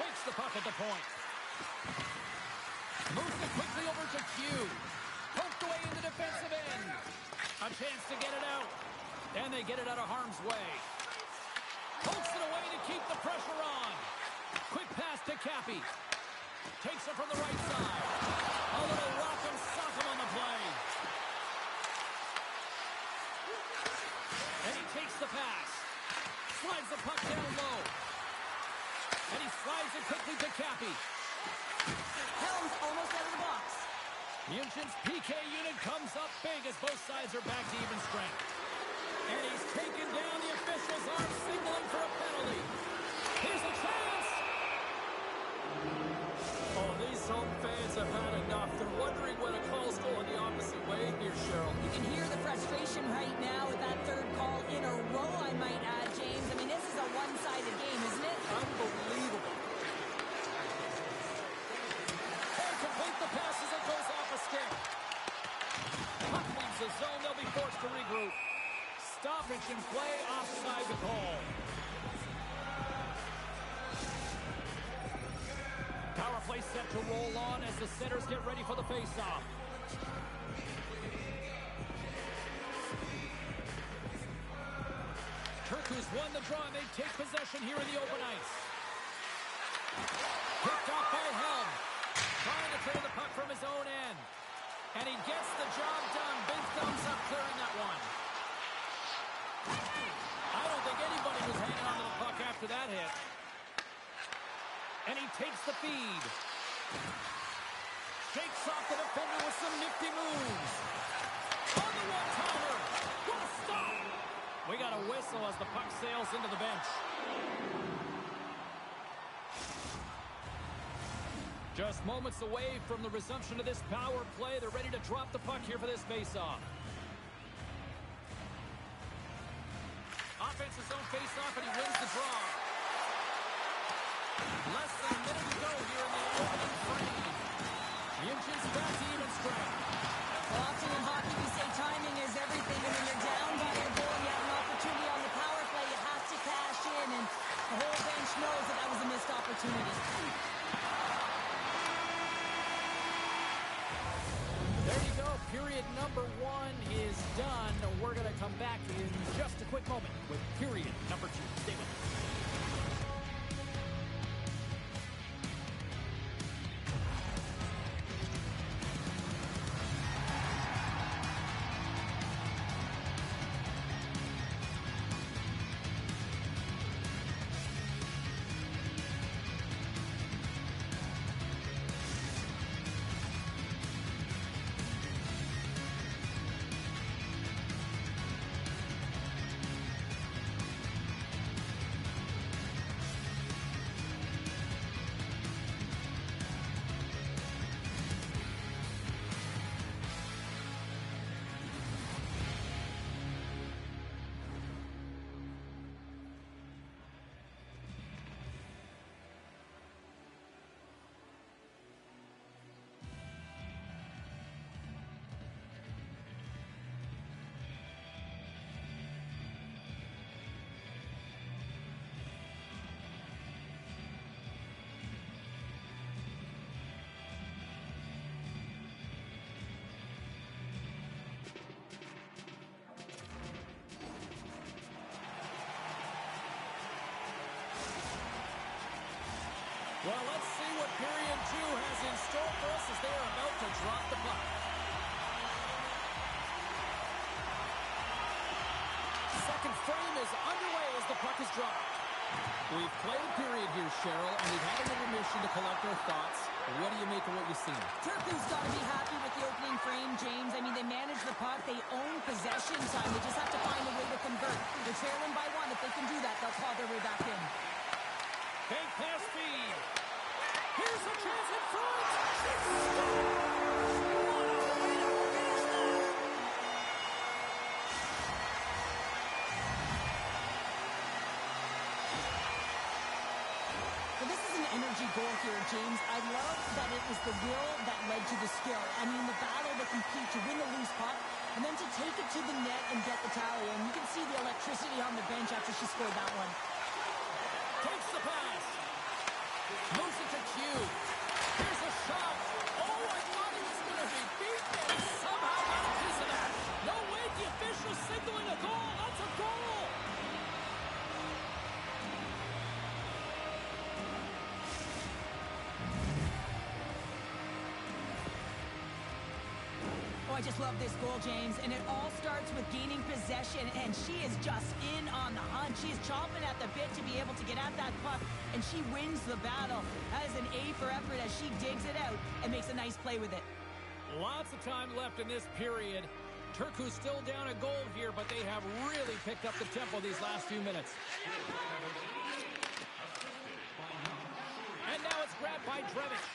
Takes the puck at the point. Moves it quickly over to Q. Poked away in the defensive end. A chance to get it out. And they get it out of harm's way. Pokes it away to keep the pressure on. Quick pass to Cappy. Takes it from the right side. A little rock'em sock'em on the play. And he takes the pass. Slides the puck down low. And he slides it quickly to Cappy. Helms almost out of the box. Munchen's PK unit comes up big as both sides are back to even strength. And he's taken down. The officials are signaling for a penalty. Here's a chance. Oh, these home fans have had enough. They're wondering when a call's going the opposite way here, Cheryl. You can hear the frustration right now with that third call in a row, I might add, James. I mean, this is a one-sided game, isn't it? Unbelievable. And complete the pass as it goes off a stick. Puck leaves the zone. They'll be forced to regroup. Stoppage in play offside the call. Power play set to roll on as the centers get ready for the face-off. Turku's won the draw, and they take possession here in the open ice. Picked off by Helm. Trying to clear the puck from his own end. And he gets the job done. Big thumbs up clearing that one. I don't think anybody was hanging on to the puck after that hit. And he takes the feed. Shakes off the defender with some nifty moves. On the one-timer. What a stop. We got a whistle as the puck sails into the bench. Just moments away from the resumption of this power play. They're ready to drop the puck here for this face-off. Offense's own face-off, and he wins the draw. Less than a minute to go here in the opening frame. Munchen's back to even strength. Well, often in hockey we say timing is everything, and when you're down by your goal, you have an opportunity on the power play, you have to cash in, and the whole bench knows that that was a missed opportunity. There you go. Period number one is done. We're going to come back in just a quick moment with period number two. Stay with us. Well, let's see what period two has in store for us as they are about to drop the puck. Second frame is underway as the puck is dropped. We've played period here, Cheryl, and we've had an intermission to collect our thoughts. What do you make of what you've seen? Turku's got to be happy with the opening frame, James. I mean, they manage the puck. They own possession time. They just have to find a way to convert. They're trailing by one. If they can do that, they'll claw their way back in. Fake pass feed. Here's a chance in front. It's stopped. What a way to the will that led to the skill. I mean, the battle, the compete to win the loose puck, and then to take it to the net and get the tally. And you can see the electricity on the bench after she scored that one. Takes the pass. Moves it to Q. Here's a shot. Oh, I thought he was going to be beat, and he somehow got a piece of that. No way, the official signaling a goal. That's a goal. Oh, I just love this goal, James, and it all starts with gaining possession, and she is just in on the hunt. She is chomping at the bit to be able to get at that puck, and she wins the battle. That is an A for effort as she digs it out and makes a nice play with it. Lots of time left in this period. Turku's still down a goal here, but they have really picked up the tempo these last few minutes. And now it's grabbed by Drevich.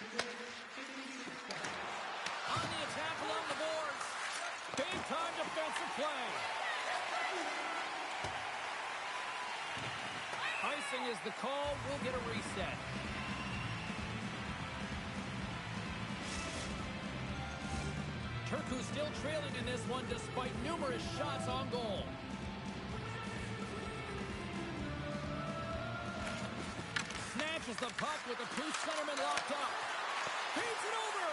On the attack along the boards. Big-time defensive play. Icing is the call. We'll get a reset. Turku still trailing in this one despite numerous shots on goal. Snatches the puck with the two centermen locked up. Feeds it over.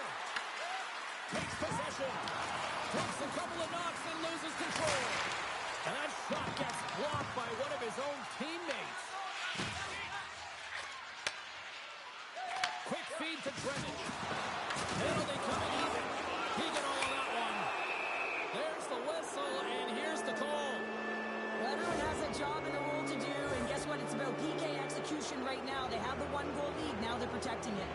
Takes possession. Takes a couple of knocks and loses control. And that shot gets blocked by one of his own teammates. Quick feed to Drevich. Penalty coming even. He got all of that one. There's the whistle, and here's the call. Well, everyone has a job and a role to do, and guess what? It's about PK execution right now. They have the one-goal lead. Now they're protecting it.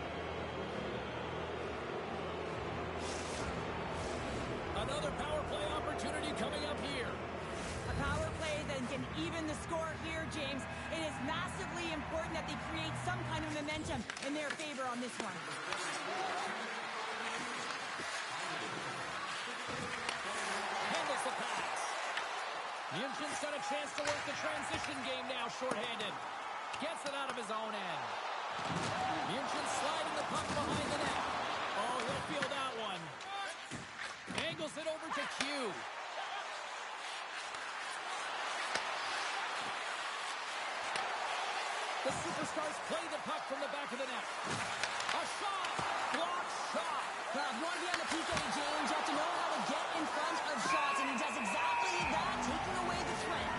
Another power play opportunity coming up here. A power play that can even the score here, James. It is massively important that they create some kind of momentum in their favor on this one. Handles the pass. Munchen's got a chance to work the transition game now, shorthanded. Gets it out of his own end. Munchin sliding the puck behind the net. Oh, he'll feel that one. Angles it over to Q. The Superstars play the puck from the back of the net. A shot! Blocked shot! Well, if you want to be on the PK, James, you have to know how to get in front of shots, and he does exactly that, taking away the threat.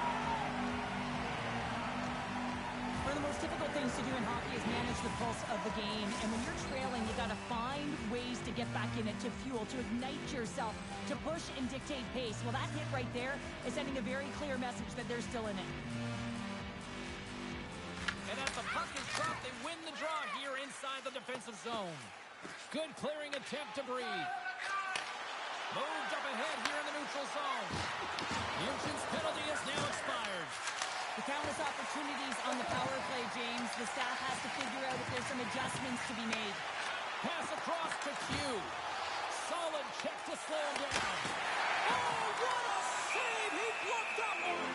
One of the most difficult things to do in hockey is manage the pulse of the game, and when you're trailing, you got to find ways to get back in it, to fuel, to ignite yourself, to push and dictate pace. Well, that hit right there is sending a very clear message that they're still in it. And as the puck is dropped, they win the draw here inside the defensive zone. Good clearing attempt to breathe. Moved up ahead here in the neutral zone. Munchen's penalty is now expired. The countless opportunities on the power play, James. The staff has to figure out if there's some adjustments to be made. Pass across to Q. Solid check to slow him down. Oh, what a save! He blocked that one!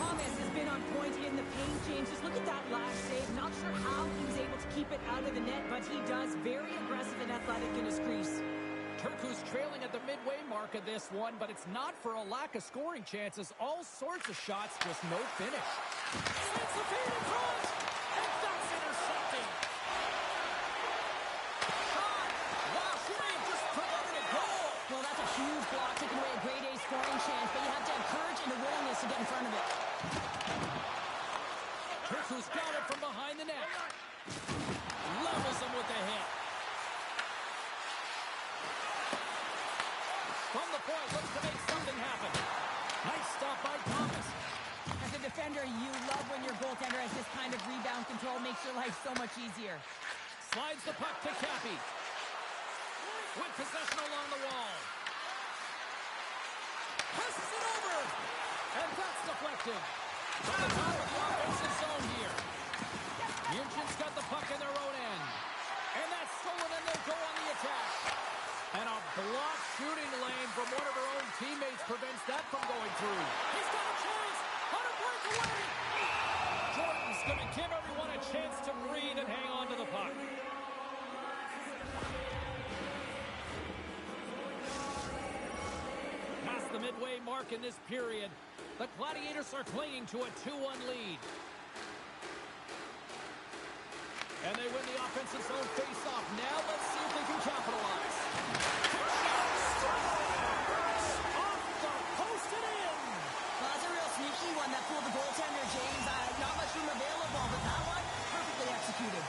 Thomas has been on point in the paint, James. Just look at that last save. Not sure how he was able to keep it out of the net, but he does. Very aggressive and athletic in his crease. Turku's trailing at the midway mark of this one, but it's not for a lack of scoring chances. All sorts of shots, just no finish. Sends the feed in front, and that's intercepting. Shot! Wow, she may have just promoted a goal. Well, that's a huge block, taking away a grade A scoring chance, but you have to have courage and a willingness to get in front of it. Turku's got it from behind the net. Levels him with the hit. From the point, looks to make something happen. Nice stop by Thomas. As a defender, you love when your goaltender has this kind of rebound control. Makes your life so much easier. Slides the puck to Cappy. With possession along the wall. Passes it over. And that's deflected. From the top of the offensive zone here. Munchen's got the puck in their own end. And that's stolen, and they'll go on the attack. And a blocked shooting lane from one of her own teammates prevents that from going through. He's got a chance on a breakaway. Jordan's going to give everyone a chance to midway mark in this period. The Gladiators are clinging to a 2-1 lead. And they win the offensive zone face-off. Now let's see if they can capitalize. Off the post and in. Well, that's a real sneaky one that fooled the goaltender, James. Not much room available, but that one, perfectly executed.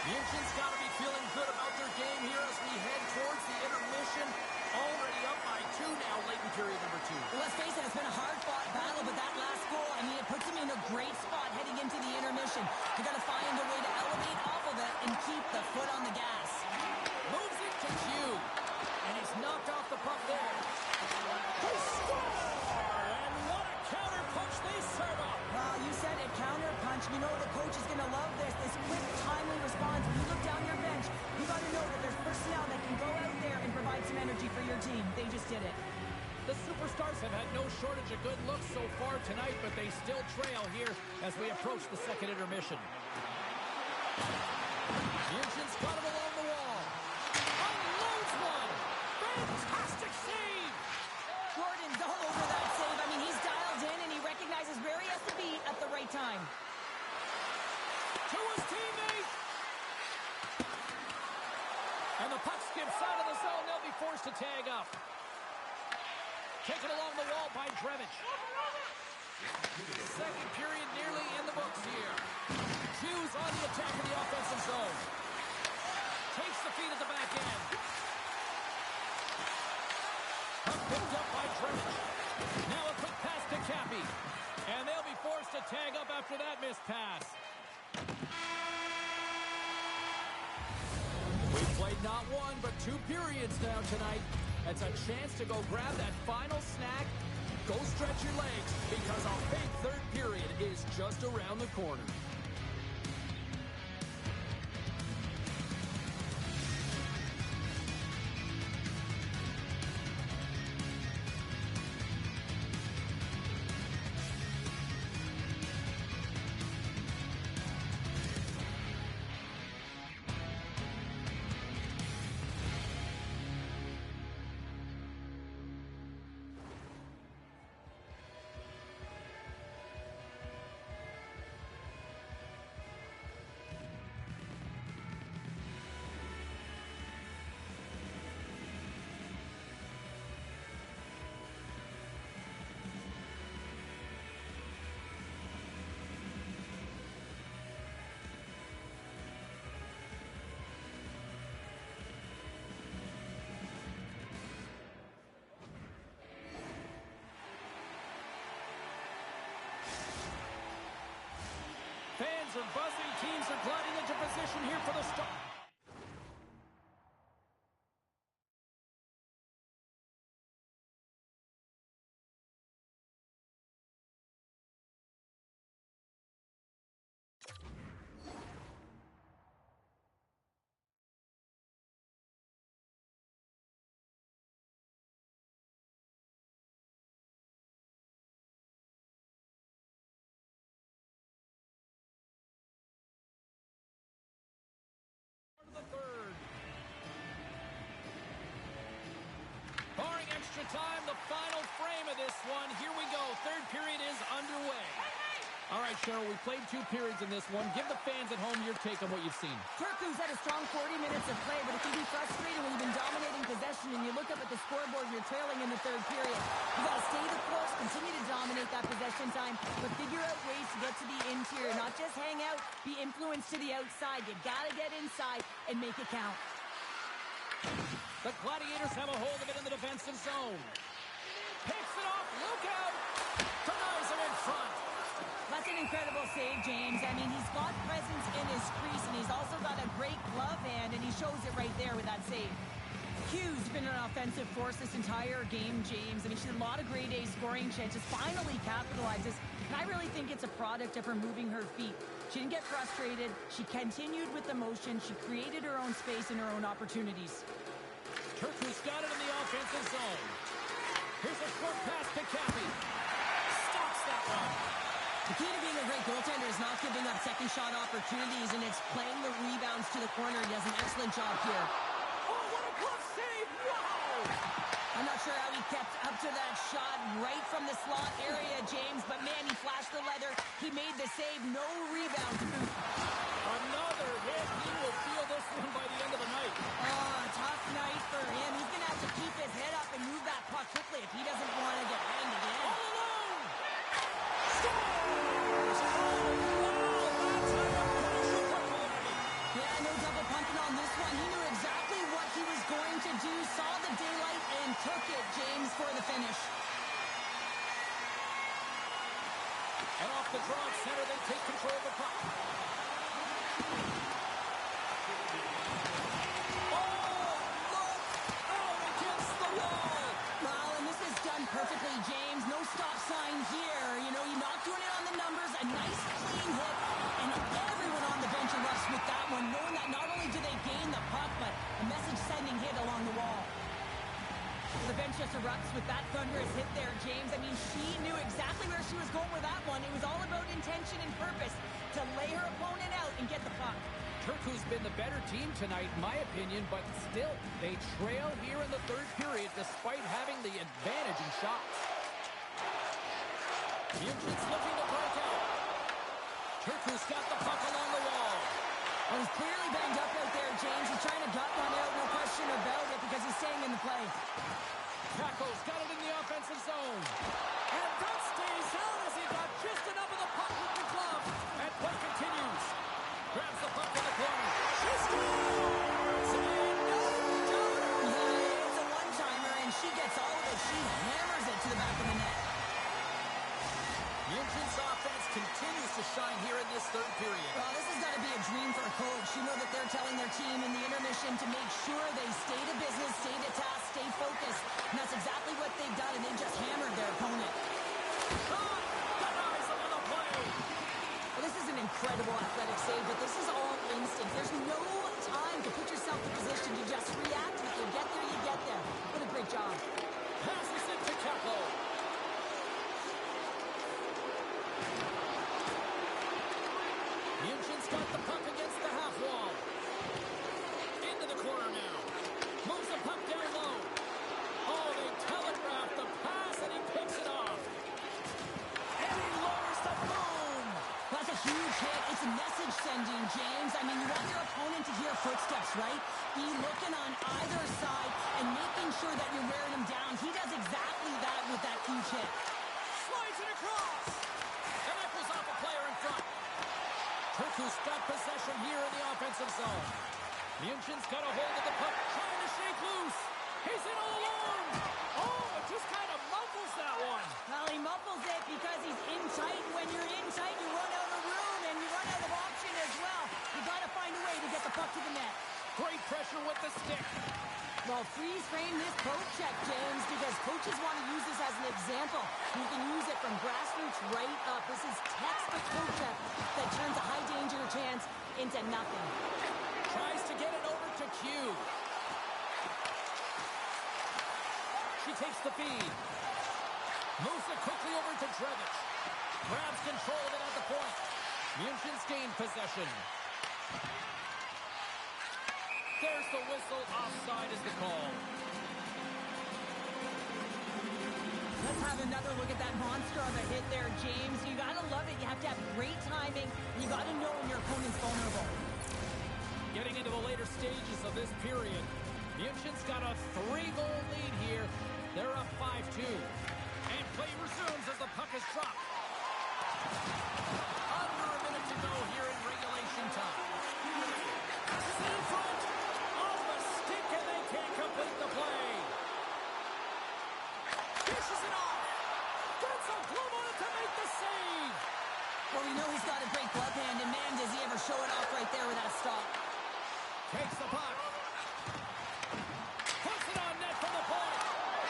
Houston's got to be feeling good about their game here as we head towards the intermission. Already up by 2 now, late in period number 2. Well, let's face it, it's been a hard-fought battle, but that last goal, I mean, it puts them in a great spot heading into the intermission. They've got to find a way to elevate off of it and keep the foot on the gas. Moves it to Hugh. And he's knocked off the puck there. They score! And what a counter punch they serve up. Well, you said it, counter punch. You know the coach is going to love this quick, timely response. When you look down your bench, you got to know that there's personnel that can go out there and provide some energy for your team. They just did it. The Superstars have had no shortage of good looks so far tonight, but they still trail here as we approach the second intermission. Houston's got it along the wall. Unloads one. Fantastic save. Gordon's all over that save. I mean, he's dialed in and he recognizes where he has to be at the right time. To his teammate. And the puck skips out of the zone. They'll be forced to tag up. Taken along the wall by Drevich. Second period nearly in the books here. Hughes on the attack in the offensive zone. Takes the feed at the back end. Puck picked up by Drevich. Now a quick pass to Cappy. And they'll be forced to tag up after that missed pass. We've played not one, but 2 periods now tonight. It's a chance to go grab that final snack. Go stretch your legs because a big third period is just around the corner. Fans are buzzing. Teams are gliding into position here for the start. Third. Barring extra time, the final frame of this one. Here we go. Third period is underway. All right, Cheryl, we played 2 periods in this one. Give the fans at home your take on what you've seen. Turku's had a strong 40 minutes of play, but it can be frustrating when you've been dominating possession and you look up at the scoreboard and you're trailing in the third period. You've got to stay the course, continue to dominate that possession time, but figure out ways to get to the interior, not just hang out, be influenced to the outside. You got to get inside and make it count. The Gladiators have a hold of it in the defensive zone. Picks it off. Look out. Denies him in front. That's an incredible save, James. I mean, he's got presence in his crease, and he's also got a great glove hand, and he shows it right there with that save. Hughes been an offensive force this entire game, James. I mean, she's had a lot of grade A scoring chances, finally capitalizes, and I really think it's a product of her moving her feet. She didn't get frustrated. She continued with the motion. She created her own space and her own opportunities. Turku's got it in the offensive zone. Here's a short pass to Cappy. Stops that one. The key to being a great goaltender is not giving up second shot opportunities, and it's playing the rebounds to the corner. He does an excellent job here. Oh, what a glove save! Wow! I'm not sure how he kept up to that slot area, James, but man, he flashed the leather. He made the save, no rebound to boot. Another hit. He will feel this one by the end of the night. Oh, tough night for him. He's going to have to keep his head up and move that puck quickly if he doesn't want to get hanged again. All alone! Scores! Oh, wow! That's how you finish a performance. Yeah, no double pumping on this one. He knew exactly what he was going to do, saw the daylight, and took it, James, for the finish. And off the draw at center, they take control of the puck. Perfectly, James. No stop sign here. You know, you're not doing it on the numbers. A nice, clean hit. And everyone on the bench erupts with that one, knowing that not only do they gain the puck, but a message-sending hit along the wall. The bench just erupts with that thunderous hit there, James. I mean, she knew exactly where she was going with that one. It was all about intention and purpose to lay her opponent out and get the puck. Turku's been the better team tonight, in my opinion, but still, they trail here in the third period despite having the advantage in shots. Munchen's looking to break out. Turku's got the puck along the wall. Well, he's clearly banged up out there, James. He's trying to gut one out, no question about it, because he's staying in the play. Taco's got it in the offensive zone. And that stays out as he got just enough of the puck with the glove. And play continues. Grabs the puck in the corner. She scores! And no doubt! Yeah, it's a one-timer, and she gets all of it. She hammers it to the back of the net. Munchen's offense continues to shine here in this third period. Well, this has got to be a dream for a coach. You know that they're telling their team in the intermission to make sure they stay to business, stay to task, stay focused. And that's exactly what they've done, and they just hammered their opponent. Shot! Denies him on the play! Well, this is an incredible athletic save, but this is all instinct. There's no time to put yourself in position to just react. If you get there, you get there. What a great job. Passes it to Capo. Munchen's got the puck against the half wall. Into the corner now. Moves the puck down low. Oh, they telegraph the pass, and he picks it off. And he lowers the boom. That's a huge hit. It's a message sending, James. I mean, you want your opponent to hear footsteps, right? Be looking on either side and making sure that you're wearing him down. He does exactly that with that huge hit. Slides it across. And that goes off a player in front. Turku's got possession here in the offensive zone. Munchen's got a hold of the puck, trying to shake loose. He's in all alone. Oh, it just kind of muffles that one. Well, he muffles it because he's in tight. When you're in tight, you run out of room and you run out of option as well. You got to find a way to get the puck to the net. Great pressure with the stick. Well, freeze frame this poke check, James, because coaches want to use this as an example. You can use it from grassroots right up. This is textbook poke check that turns a high danger chance into nothing. Tries to get it over to Q. She takes the feed. Moves it quickly over to Drevich. Grabs control of it at the point. Munchen's gained possession. There's the whistle. Offside is the call. Let's have another look at that monster of a hit there, James. You got to love it. You have to have great timing. You got to know when your opponent's vulnerable. Getting into the later stages of this period, Munchen's got a 3-goal lead here. They're up 5-2. And play resumes as the puck is dropped. Under a minute to go here in regulation time. Sit in front. Off the stick, and they can't complete the play. Dishes it off. Gets a glove on it to make the save. Well, we know he's got a great glove hand, and man, does he ever show it off right there with that stop. Takes the puck. Puts it on net from the point.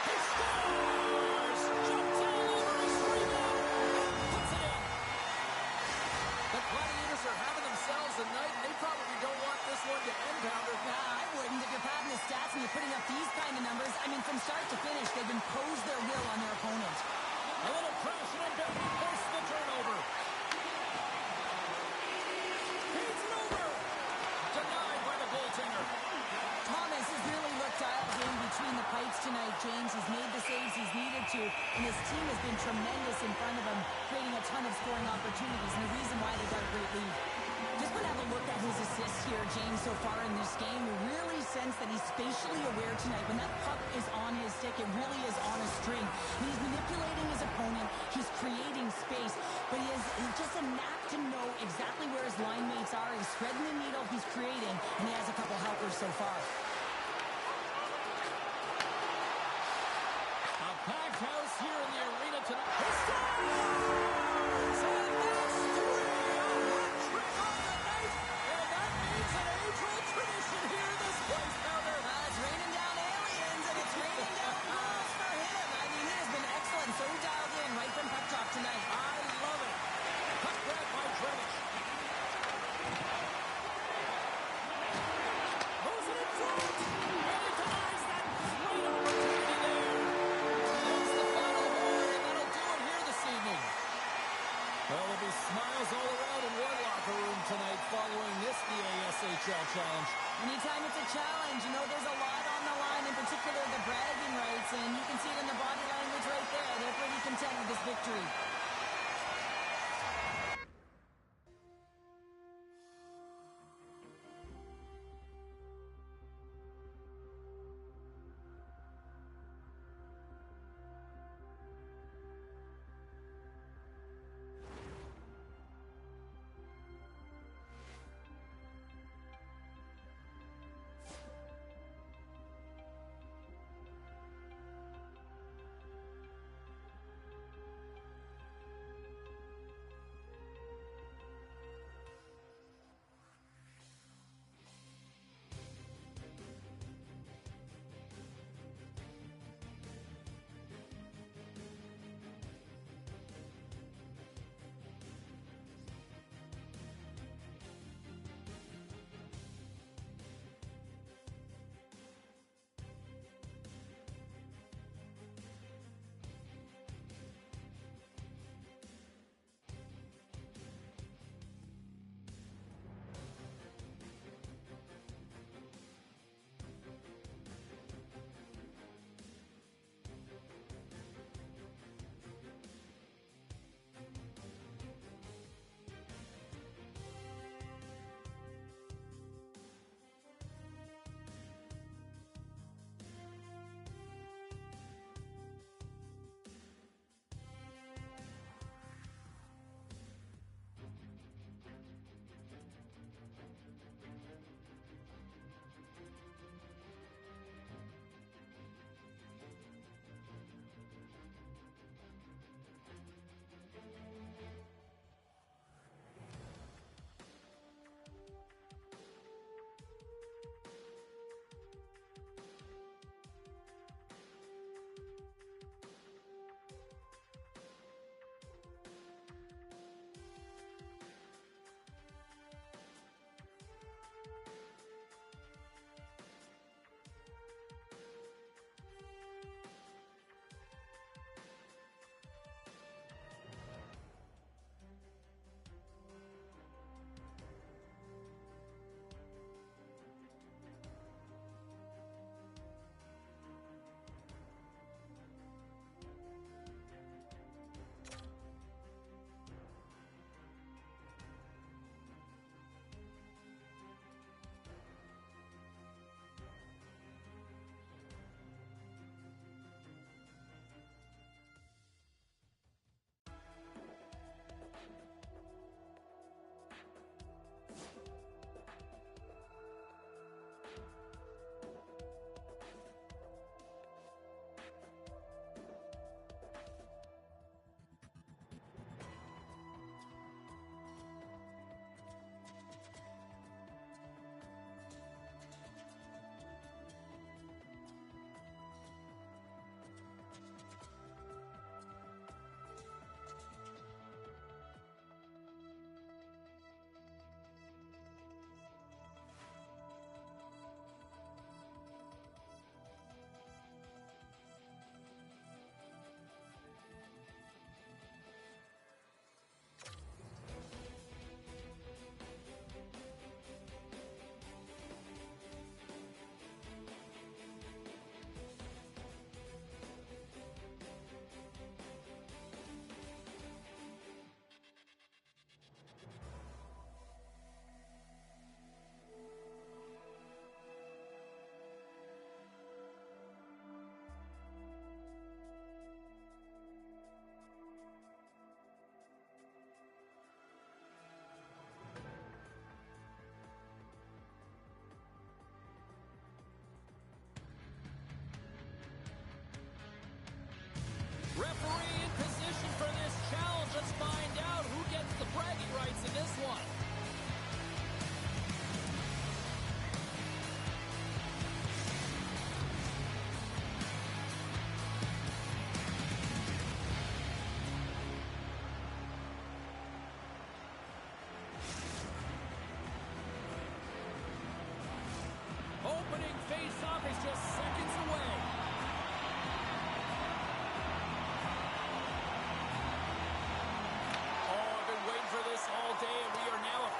He scores! Jumps all over his rebound. Puts it in. The Gladiators are having themselves a night. They probably don't want this one to end, Pounder. Nah, I wouldn't. If you're padding the stats and you're putting up these kind of numbers, I mean, from start to finish, they've imposed their will on their opponent. A little crashing and banging forced the turnover. Feeds it over. Denied by the goaltender. Thomas has really looked dialed in between the pipes tonight, James. He's made the saves he's needed to, and his team has been tremendous in front of him, creating a ton of scoring opportunities, and the reason why they got a great lead. Just want to have a look at his assists here, James, so far in this game. You really sense that he's spatially aware tonight. When that puck is on his stick, it really is on a string. And he's manipulating his opponent. He's creating space. But he has just a knack to know exactly where his line mates are. He's threading the needle. He's creating. And he has a couple helpers so far. A packed house here in the arena tonight. He scores! And that's three! A hat trick on the night! And that means an age-old tradition here in this place, Pounder. It's raining down aliens, and it's raining down goals for him. I mean, he has been excellent. So dialed in right from puck drop tonight. I love it. Puck grab by Trevich. Moves it in front. And he denies that great opportunity there. That's the final horn, and that'll do it here this evening. Well, there'll be smiles all around in one locker room tonight following this DASHL challenge. Anytime it's a challenge, you know there's a lot on the line, in particular the bragging rights, and you can see it in the body language right there. They're pretty content with this victory.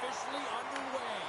officially underway.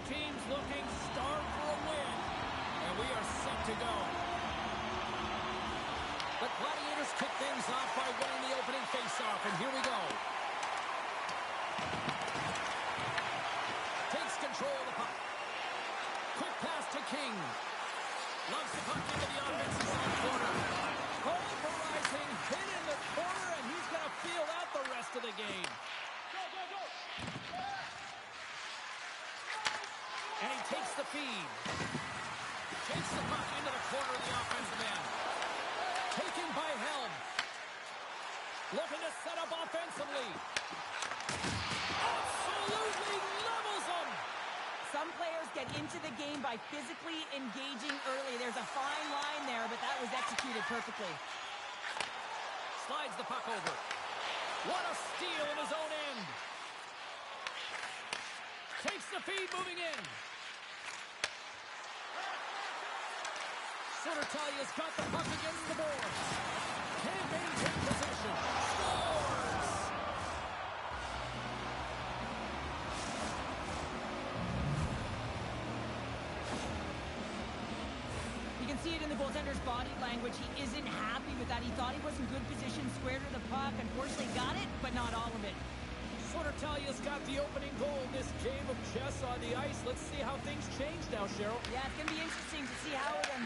teams looking starved for a win. And we are set to go. The Gladiators kick things off by winning the opening faceoff, and here we go. Takes control of the puck. Quick pass to King. Loves the puck into the offensive zone corner. Pulverizing, hit in the corner, and he's going to feel out the rest of the game. And he takes the feed. Takes the puck into the corner of the offensive end. Taken by Helm. Looking to set up offensively. Absolutely levels them. Some players get into the game by physically engaging early. There's a fine line there, but that was executed perfectly. Slides the puck over. What a steal in his own end. Takes the feed, moving in. Sodertalia's got the puck against the boards. Can't maintain possession. Scores! You can see it in the goaltender's body language. He isn't happy with that. He thought he was in good position, square to the puck. Unfortunately got it, but not all of it. Sodertalia's got the opening goal in this game of chess on the ice. Let's see how things change now, Cheryl. Yeah, it's going to be interesting to see how it unfolds.